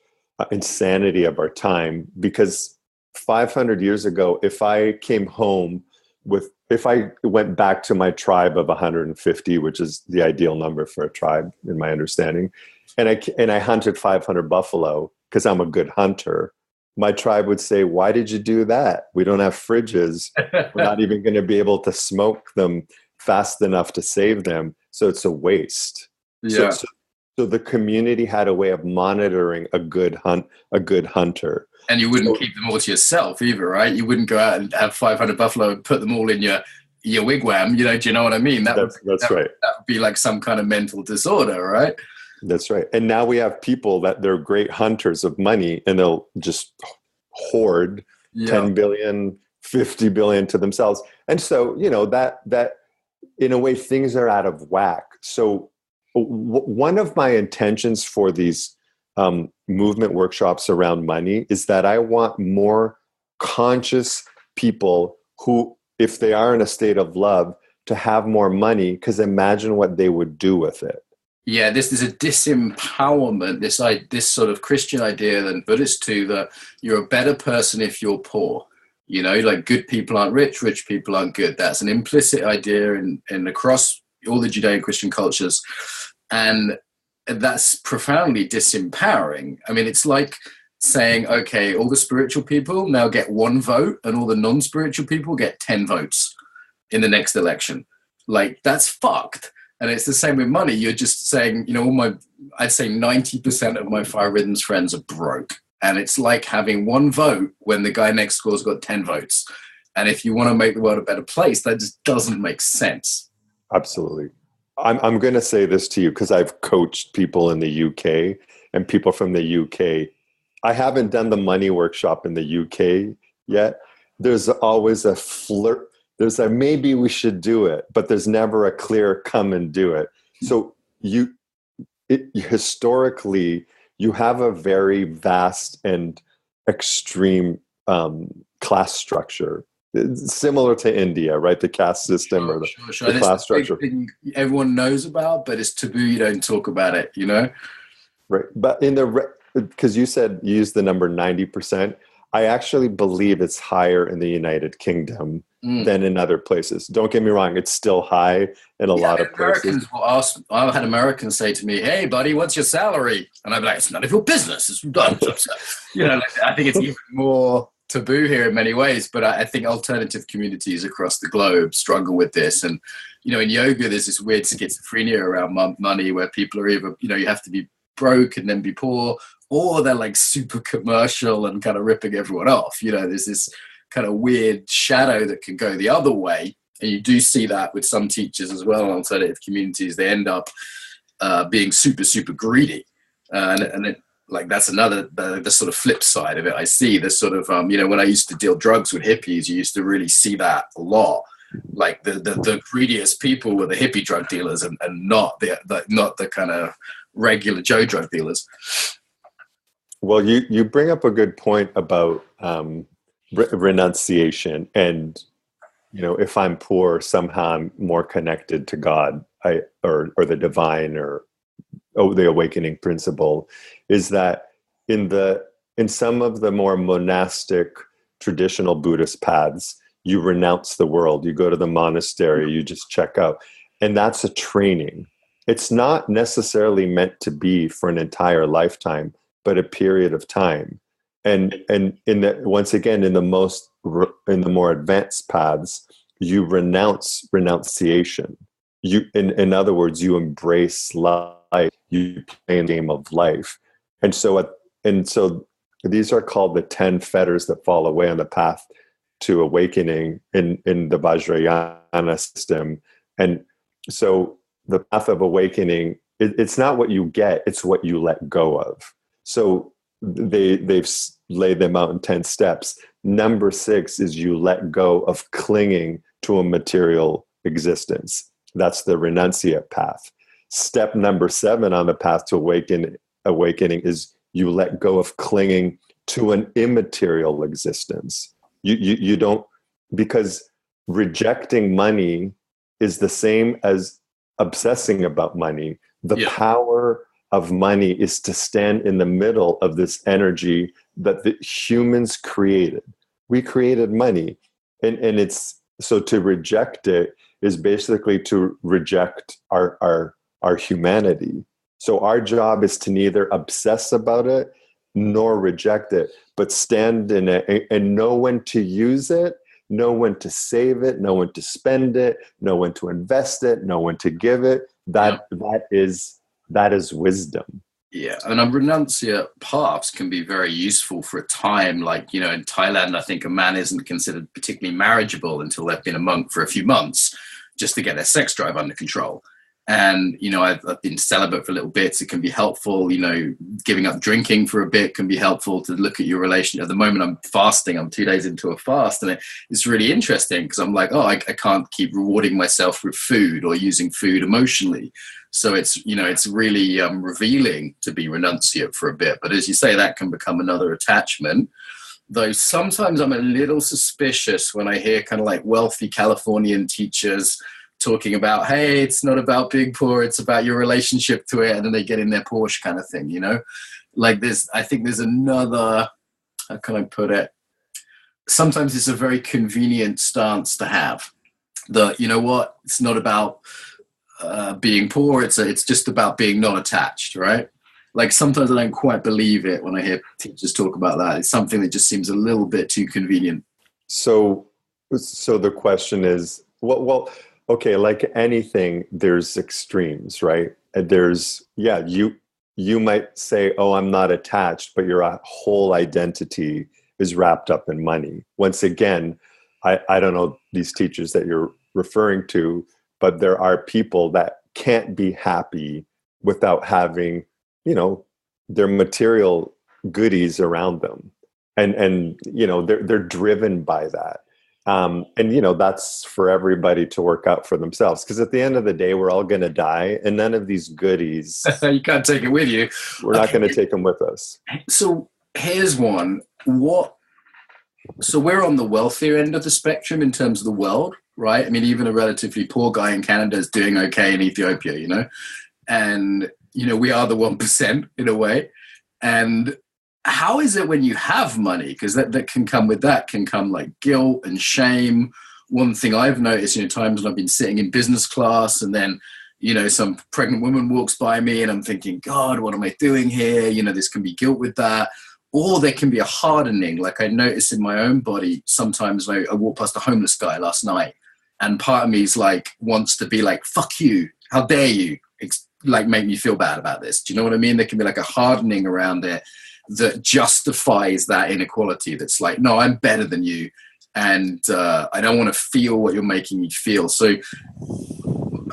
insanity of our time, because 500 years ago, if I went back to my tribe of 150, which is the ideal number for a tribe in my understanding, and I hunted 500 buffalo because I'm a good hunter, my tribe would say, why did you do that? We don't have fridges. We're not even going to be able to smoke them fast enough to save them. So it's a waste. Yeah. So the community had a way of monitoring a good hunter. And you wouldn't keep them all to yourself either, right? You wouldn't go out and have 500 buffalo and put them all in your wigwam. Do you know what I mean? That's right. That would be like some kind of mental disorder, right? That's right. And now we have people that they're great hunters of money, and they'll just hoard 10 billion, 50 billion to themselves. And so, that in a way, things are out of whack. So one of my intentions for these movement workshops around money is that I want more conscious people who, if they are in a state of love, to have more money, because imagine what they would do with it. Yeah, this is a disempowerment, this sort of Christian idea and Buddhist too, that you're a better person if you're poor. Like, good people aren't rich, rich people aren't good. That's an implicit idea in across all the Judeo-Christian cultures. And that's profoundly disempowering. I mean, it's like saying, okay, all the spiritual people now get 1 vote and all the non-spiritual people get 10 votes in the next election. Like, that's fucked. And it's the same with money. You're just saying, I'd say 90% of my Fire Rhythms friends are broke. And it's like having 1 vote when the guy next door's got 10 votes. And if you want to make the world a better place, that just doesn't make sense. Absolutely. I'm going to say this to you because I've coached people in the UK and people from the UK. I haven't done the money workshop in the UK yet. There's always a flirt. There's a maybe we should do it, but there's never a clear come and do it. So historically, you have a very vast and extreme class structure, similar to India, right? The caste system the class structure. Thing everyone knows about, but it's taboo. You don't talk about it, Right. But because you said you used the number 90%, I actually believe it's higher in the United Kingdom than in other places. Don't get me wrong; it's still high in a lot of places. I had Americans say to me, "Hey, buddy, what's your salary?" And I'm like, "It's none of your business." It's done. I think it's even more taboo here in many ways. But I think alternative communities across the globe struggle with this. And in yoga, there's this weird schizophrenia around money, where people are either you have to be broke and then be poor, or they're like super commercial and kind of ripping everyone off. There's this kind of weird shadow that can go the other way. And you do see that with some teachers as well in alternative communities. They end up being super, super greedy. That's another, the sort of flip side of it. I see this sort of, when I used to deal drugs with hippies, you used to really see that a lot. Like the greediest people were the hippie drug dealers and not the kind of regular Joe drug dealers. Well, you bring up a good point about renunciation, and if I'm poor, somehow I'm more connected to God, or the divine, or the awakening principle. Is that in some of the more monastic traditional Buddhist paths, you renounce the world, you go to the monastery, you just check out, and that's a training. It's not necessarily meant to be for an entire lifetime, but a period of time. and in the, once again, in the more advanced paths, you renounce renunciation. You, in other words, you embrace life. You play a game of life, and so these are called the 10 fetters that fall away on the path to awakening in the Vajrayana system. And so the path of awakening, it's not what you get, it's what you let go of. So they've laid them out in 10 steps. Number 6 is you let go of clinging to a material existence. That's the renunciate path. Step number 7 on the path to awakening is you let go of clinging to an immaterial existence. You don't, because rejecting money is the same as obsessing about money. The power of money is to stand in the middle of this energy that the humans created. We created money. And it's, so to reject it is basically to reject our humanity. So our job is to neither obsess about it nor reject it, but stand in it and know when to use it, know when to save it, know when to spend it, know when to invest it, know when to give it. That is wisdom. Yeah, and renunciate paths can be very useful for a time. Like, in Thailand, I think a man isn't considered particularly marriageable until they've been a monk for a few months, just to get their sex drive under control. And, I've been celibate for a little bit. It can be helpful. Giving up drinking for a bit can be helpful to look at your relation. At the moment, I'm fasting. I'm 2 days into a fast. And it's really interesting because I'm like, I can't keep rewarding myself with food or using food emotionally. So it's really revealing to be renunciate for a bit. But as you say, that can become another attachment. Though sometimes I'm a little suspicious when I hear kind of like wealthy Californian teachers talking about, hey, it's not about being poor, it's about your relationship to it, and then they get in their Porsche kind of thing, Like this, I think there's another, how can I put it? Sometimes it's a very convenient stance to have. That, it's not about being poor, it's just about being non-attached, right? Like sometimes I don't quite believe it when I hear teachers talk about that. It's something that just seems a little bit too convenient. So the question is, well, okay, like anything, there's extremes, right? There's, you might say, oh, I'm not attached, but your whole identity is wrapped up in money. Once again, I don't know these teachers that you're referring to, but there are people that can't be happy without having, their material goodies around them. And they're driven by that. And that's for everybody to work out for themselves. Because at the end of the day, we're all going to die, and none of these goodies, you can't take it with you. We're not going to take them with us. So here's one. So we're on the wealthier end of the spectrum in terms of the world, right? I mean, even a relatively poor guy in Canada is doing okay in Ethiopia, and we are the 1% in a way. And how is it when you have money? Because that can come with that, can come like guilt and shame. One thing I've noticed, times when I've been sitting in business class and then, some pregnant woman walks by me and I'm thinking, God, what am I doing here? This can be guilt with that. Or there can be a hardening. Like I notice in my own body, sometimes I walked past a homeless guy last night and part of me is like, wants to be like, fuck you. How dare you? Like make me feel bad about this. Do you know what I mean? There can be like a hardening around it that justifies that inequality. That's like, no, I'm better than you. And I don't want to feel what you're making me feel. So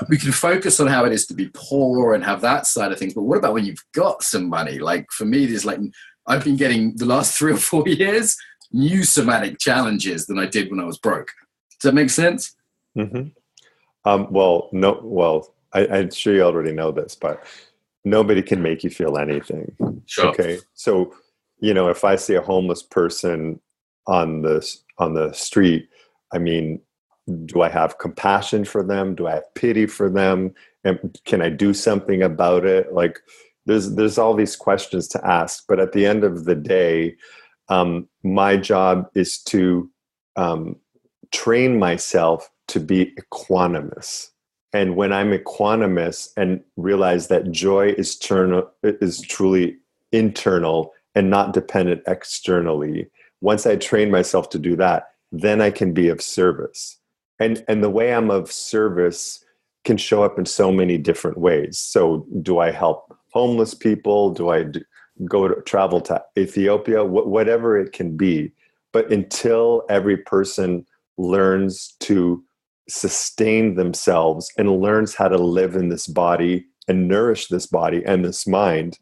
we can focus on how it is to be poor and have that side of things. But what about when you've got some money? Like for me, there's like, I've been getting the last 3 or 4 years, new somatic challenges than I did when I was broke. Does that make sense? Mm-hmm. I'm sure you already know this, but nobody can make you feel anything. Sure. Okay. So, if I see a homeless person on the street, I mean, do I have compassion for them? Do I have pity for them? And can I do something about it? Like there's all these questions to ask, but at the end of the day, my job is to train myself to be equanimous. And when I'm equanimous and realize that joy is truly internal and not dependent externally. Once I train myself to do that, then I can be of service. And the way I'm of service can show up in so many different ways. So do I help homeless people? Do I go to travel to Ethiopia? Whatever it can be. But until every person learns to sustain themselves and learns how to live in this body and nourish this body and this mind,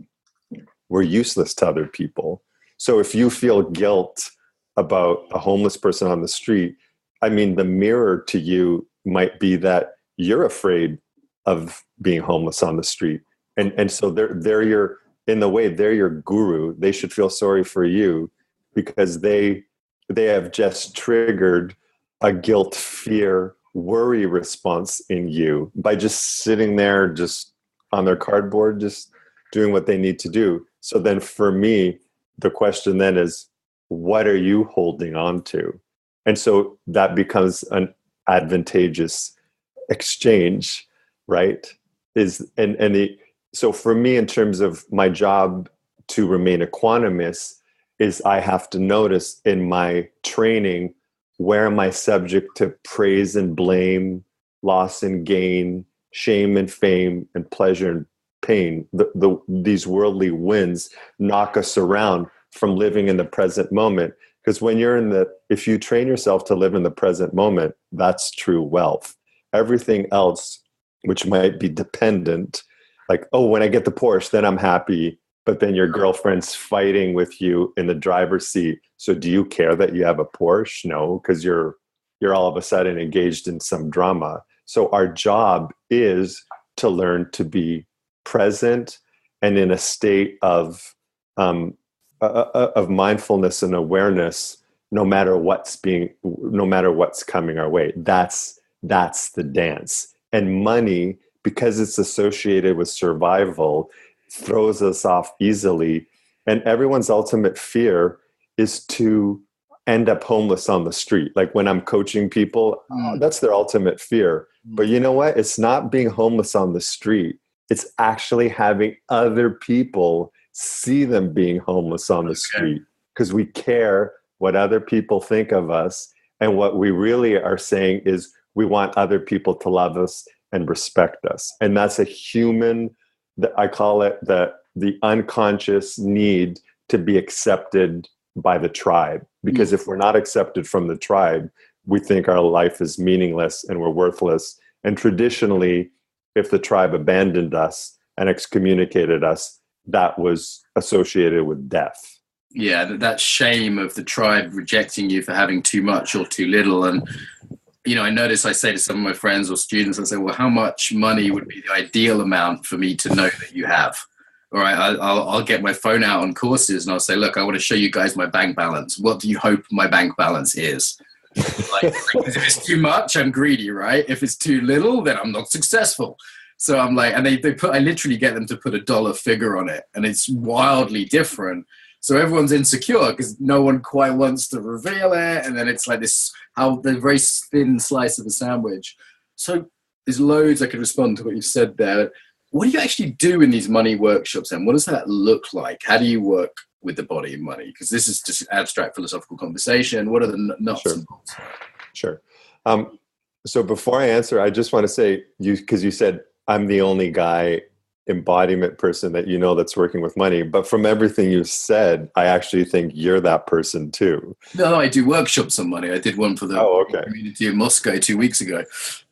we're useless to other people. So if you feel guilt about a homeless person on the street, I mean, the mirror to you might be that you're afraid of being homeless on the street. And so they're your, in the way, they're your guru. They should feel sorry for you because they have just triggered a guilt, fear, worry response in you by just sitting there, just on their cardboard, just doing what they need to do. So then for me, the question then is, what are you holding on to? And so that becomes an advantageous exchange, right? So for me, in terms of my job to remain equanimous, is I have to notice in my training, where am I subject to praise and blame, loss and gain, shame and fame, and pleasure and pain? These worldly winds knock us around from living in the present moment. Because when you're if you train yourself to live in the present moment, that's true wealth. Everything else, which might be dependent, like, oh, when I get the Porsche, then I'm happy. But then your girlfriend's fighting with you in the driver's seat. So do you care that you have a Porsche? No, because you're all of a sudden engaged in some drama. So our job is to learn to be present and in a state of mindfulness and awareness, no matter what's coming our way. That's the dance. And money, because it's associated with survival, throws us off easily. And everyone's ultimate fear is to end up homeless on the street. Like when I'm coaching people, that's their ultimate fear. But you know what? It's not being homeless on the street. It's actually having other people see them being homeless on the street, because we care what other people think of us. And what we really are saying is we want other people to love us and respect us. And that's a human, I call it the unconscious need to be accepted by the tribe. Because if we're not accepted from the tribe, we think our life is meaningless and we're worthless. And traditionally, if the tribe abandoned us and excommunicated us, that was associated with death. Yeah, that shame of the tribe rejecting you for having too much or too little. And, I notice I say to some of my friends or students, I say, well, how much money would be the ideal amount for me to know that you have? All right, I'll get my phone out on courses and I'll say, look, I want to show you guys my bank balance. What do you hope my bank balance is? Like, if it's too much, I'm greedy, right? If it's too little, then I'm not successful. So I'm like, and I literally get them to put a dollar figure on it, and it's wildly different. So everyone's insecure because no one quite wants to reveal it. And then it's like the very thin slice of a sandwich. So there's loads I could respond to what you've said there. What do you actually do in these money workshops then? What does that look like? How do you work with the body and money? Because this is just abstract philosophical conversation. What are the nuts and bolts? Sure. So before I answer, I just want to say, because you said I'm the only guy embodiment person that that's working with money. But from everything you said, I actually think you're that person too. No, I do workshops on money. I did one for the community in Moscow 2 weeks ago.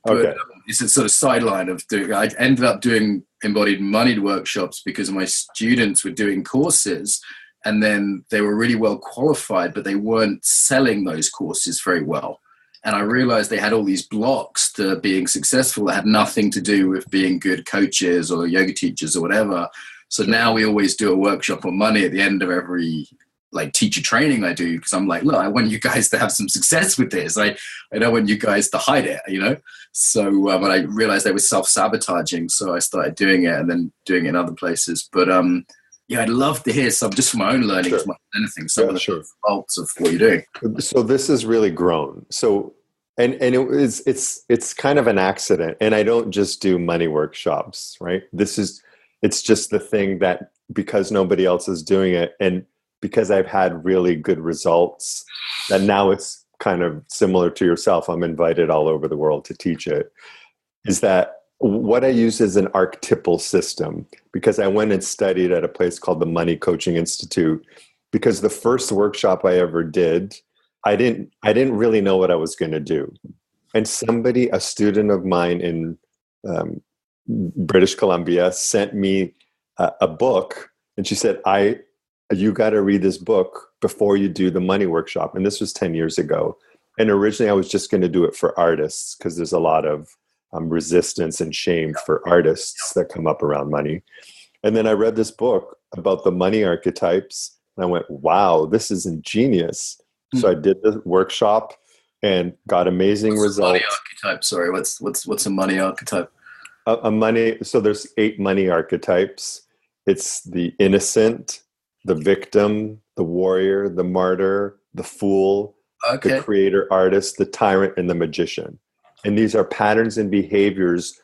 But it's a sort of sideline of doing. I ended up doing embodied money workshops because my students were doing courses, and then they were really well qualified, but they weren't selling those courses very well. And I realized they had all these blocks to being successful that had nothing to do with being good coaches or yoga teachers or whatever. So now we always do a workshop on money at the end of every teacher training I do, because I'm like, look, I want you guys to have some success with this. I don't want you guys to hide it, So but I realized they were self-sabotaging. So I started doing it and then doing it in other places. But I'd love to hear some, just for my own learning as much as anything, some of the results of what you're doing. So this has really grown. So, and it's kind of an accident. And I don't just do money workshops, right? It's just the thing that, because nobody else is doing it, and because I've had really good results, that now it's kind of similar to yourself. I'm invited all over the world to teach it. Is that what I use is an archetypal system, because I went and studied at a place called the Money Coaching Institute, because the first workshop I ever did, I didn't really know what I was going to do. And somebody, a student of mine in British Columbia, sent me a book, and she said, you got to read this book before you do the money workshop. And this was 10 years ago. And originally I was just going to do it for artists, because there's a lot of resistance and shame for artists that come up around money. And then I read this book about the money archetypes, and I went, wow, this is ingenious. So I did the workshop and got amazing results. Money archetype, sorry, what's a money archetype? So there's 8 money archetypes. It's the innocent, the victim, the warrior, the martyr, the fool, the creator artist, the tyrant, and the magician. And these are patterns and behaviors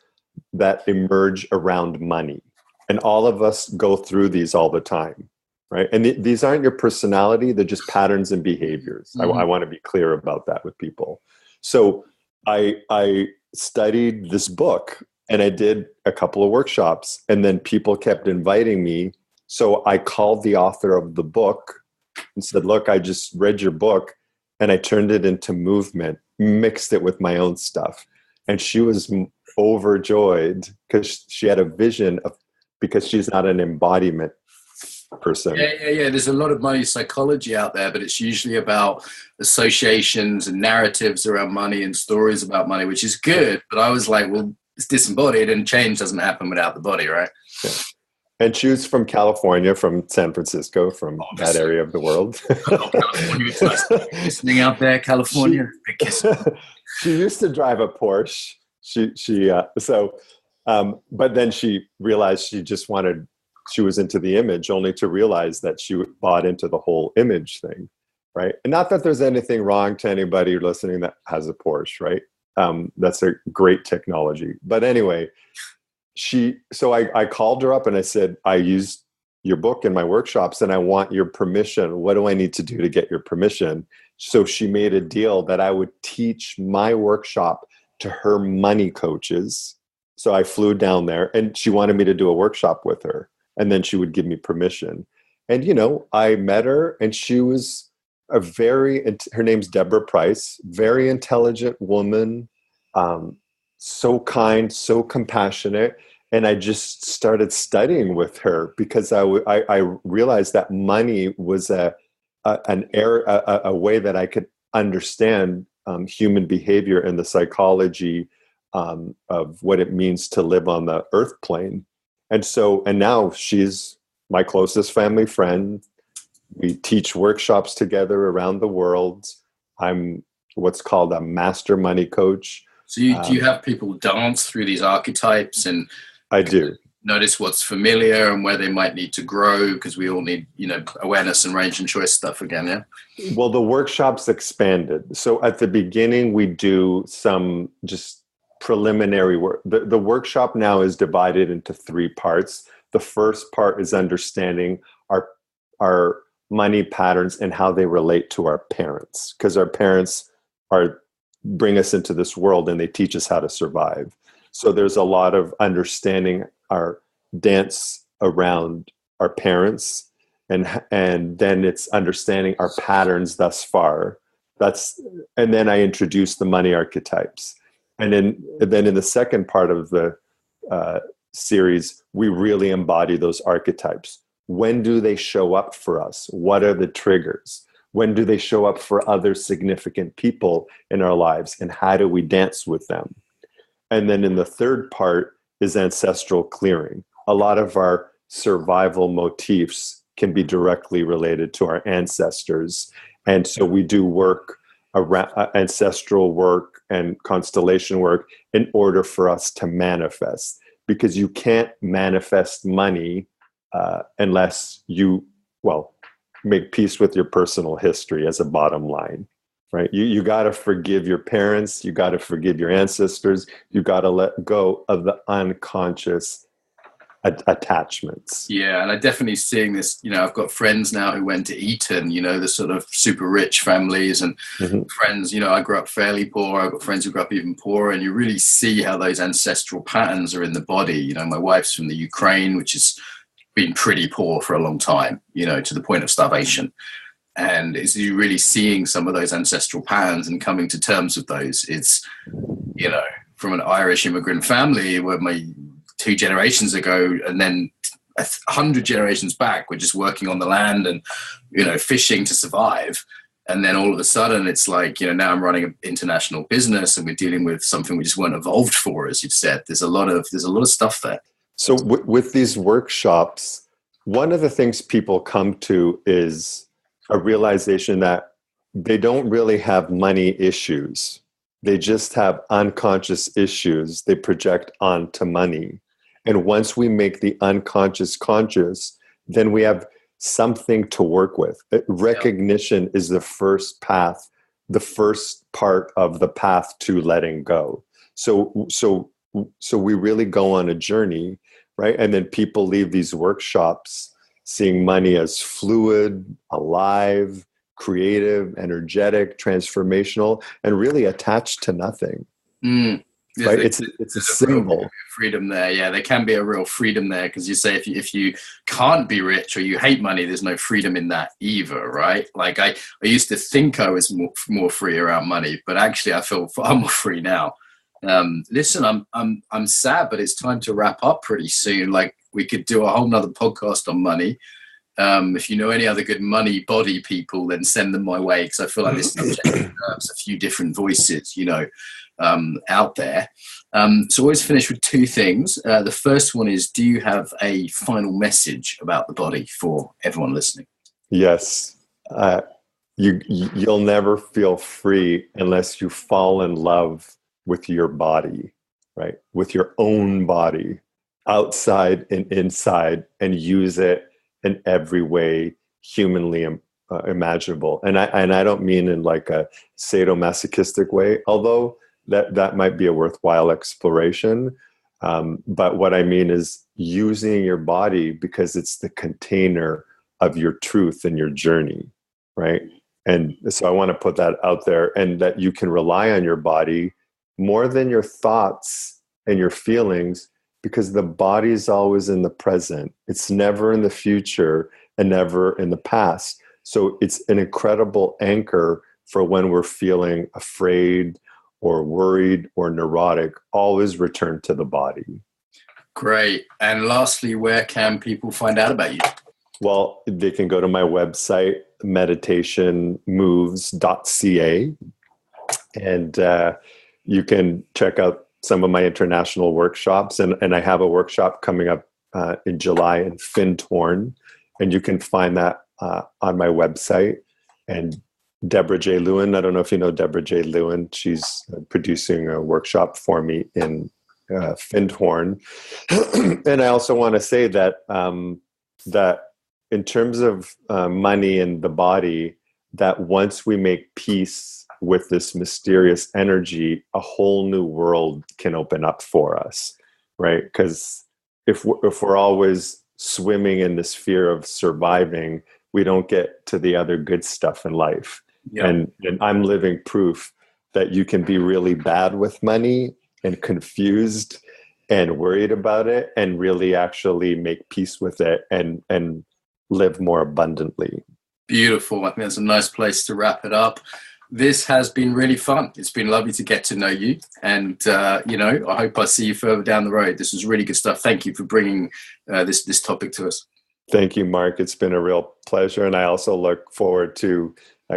that emerge around money. And all of us go through these all the time, right? And these aren't your personality, they're just patterns and behaviors. Mm-hmm. I want to be clear about that with people. So I studied this book, and I did a couple of workshops, and then people kept inviting me. So I called the author of the book and said, look, I just read your book, and I turned it into movement, mixed it with my own stuff. And she was overjoyed, because she had a vision of, because she's not an embodiment person. Yeah. There's a lot of money psychology out there, but it's usually about associations and narratives around money and stories about money, which is good. But I was like, well, it's disembodied, and change doesn't happen without the body, right? Yeah. And she was from California, from San Francisco, from that area of the world. Listening out there, California. She used to drive a Porsche. But then she realized she was into the image, only to realize that she bought into the whole image thing, right? And not that there's anything wrong to anybody listening that has a Porsche, right? That's a great technology. But anyway, I called her up and I said, I used your book in my workshops and I want your permission. What do I need to do to get your permission? So she made a deal that I would teach my workshop to her money coaches. So I flew down there, and she wanted me to do a workshop with her, and then she would give me permission. And, I met her, and she was her name's Deborah Price, very intelligent woman, so kind, so compassionate. And I just started studying with her, because I realized that money was a way that I could understand human behavior and the psychology of what it means to live on the earth plane. And now she's my closest family friend. We teach workshops together around the world. I'm what's called a master money coach. So do you have people dance through these archetypes and I do notice what's familiar and where they might need to grow? Because we all need, awareness and range and choice stuff again. Yeah. Well, the workshops expanded. So at the beginning, we do some just preliminary work. The workshop now is divided into 3 parts. The first part is understanding our money patterns and how they relate to our parents, because our parents bring us into this world and they teach us how to survive. So there's a lot of understanding our dance around our parents, and then it's understanding our patterns thus far. And then I introduce the money archetypes. And then in the second part of the series, we really embody those archetypes. When do they show up for us? What are the triggers? When do they show up for other significant people in our lives? And how do we dance with them? And then in the third part is ancestral clearing. A lot of our survival motifs can be directly related to our ancestors. And so we do work around ancestral work and constellation work in order for us to manifest. Because you can't manifest money unless you, make peace with your personal history as a bottom line. Right? You got to forgive your parents. You got to forgive your ancestors. You got to let go of the unconscious attachments. Yeah, and I'm definitely seeing this. I've got friends now who went to Eton, the sort of super rich families, and friends, I grew up fairly poor. I've got friends who grew up even poorer, and you really see how those ancestral patterns are in the body. My wife's from the Ukraine, which has been pretty poor for a long time, to the point of starvation. And it's you really seeing some of those ancestral patterns and coming to terms with those. It's, from an Irish immigrant family where my 2 generations ago, and then 100 generations back, we're just working on the land and, fishing to survive. And then all of a sudden it's like, now I'm running an international business and we're dealing with something we just weren't evolved for, as you've said. There's a lot of stuff there. So with these workshops, one of the things people come to is a realization that they don't really have money issues. They just have unconscious issues they project onto money. And once we make the unconscious conscious, then we have something to work with. Recognition is the first path, the first part of the path to letting go. So we really go on a journey, right? And then people leave these workshops seeing money as fluid, alive, creative, energetic, transformational, and really attached to nothing. Right? It's a symbol. Freedom there. Yeah, there can be a real freedom there, because you say if you can't be rich or you hate money, there's no freedom in that either, right? Like I used to think I was more free around money, but actually I feel far more free now. Listen, I'm sad, but it's time to wrap up pretty soon. Like, we could do a whole nother podcast on money. If you know any other good money body people, then send them my way, because I feel like this subject deserves a few different voices, out there. So always finish with 2 things. The first one is, do you have a final message about the body for everyone listening? Yes. You'll never feel free unless you fall in love with your body, right? With your own body, outside and inside, and use it in every way humanly imaginable. And I don't mean in like a sadomasochistic way, although that might be a worthwhile exploration. But what I mean is using your body because it's the container of your truth and your journey, right? And so I want to put that out there, and that you can rely on your body more than your thoughts and your feelings, because the body is always in the present. It's never in the future and never in the past. So it's an incredible anchor for when we're feeling afraid or worried or neurotic. Always return to the body. Great. And lastly, where can people find out about you? Well, they can go to my website, meditationmoves.ca, and you can check out some of my international workshops. And I have a workshop coming up in July in Findhorn, and you can find that on my website. And Deborah J. Lewin, I don't know if you know Deborah J. Lewin, she's producing a workshop for me in Findhorn. And I also want to say that that in terms of money and the body, that once we make peace with this mysterious energy, a whole new world can open up for us, right? Because if we're always swimming in this fear of surviving, we don't get to the other good stuff in life. Yeah. And I'm living proof that you can be really bad with money and confused and worried about it, and really actually make peace with it and live more abundantly. Beautiful. I think that's a nice place to wrap it up. This has been really fun. It's been lovely to get to know you. And, I hope I see you further down the road. This was really good stuff. Thank you for bringing this topic to us. Thank you, Mark. It's been a real pleasure. And I also look forward to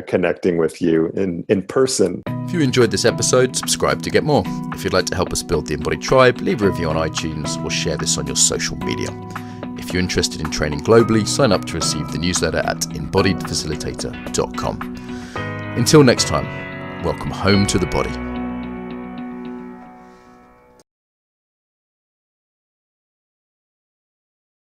connecting with you in person. If you enjoyed this episode, subscribe to get more. If you'd like to help us build the Embodied Tribe, leave a review on iTunes or share this on your social media. If you're interested in training globally, sign up to receive the newsletter at embodiedfacilitator.com. Until next time, welcome home to the body.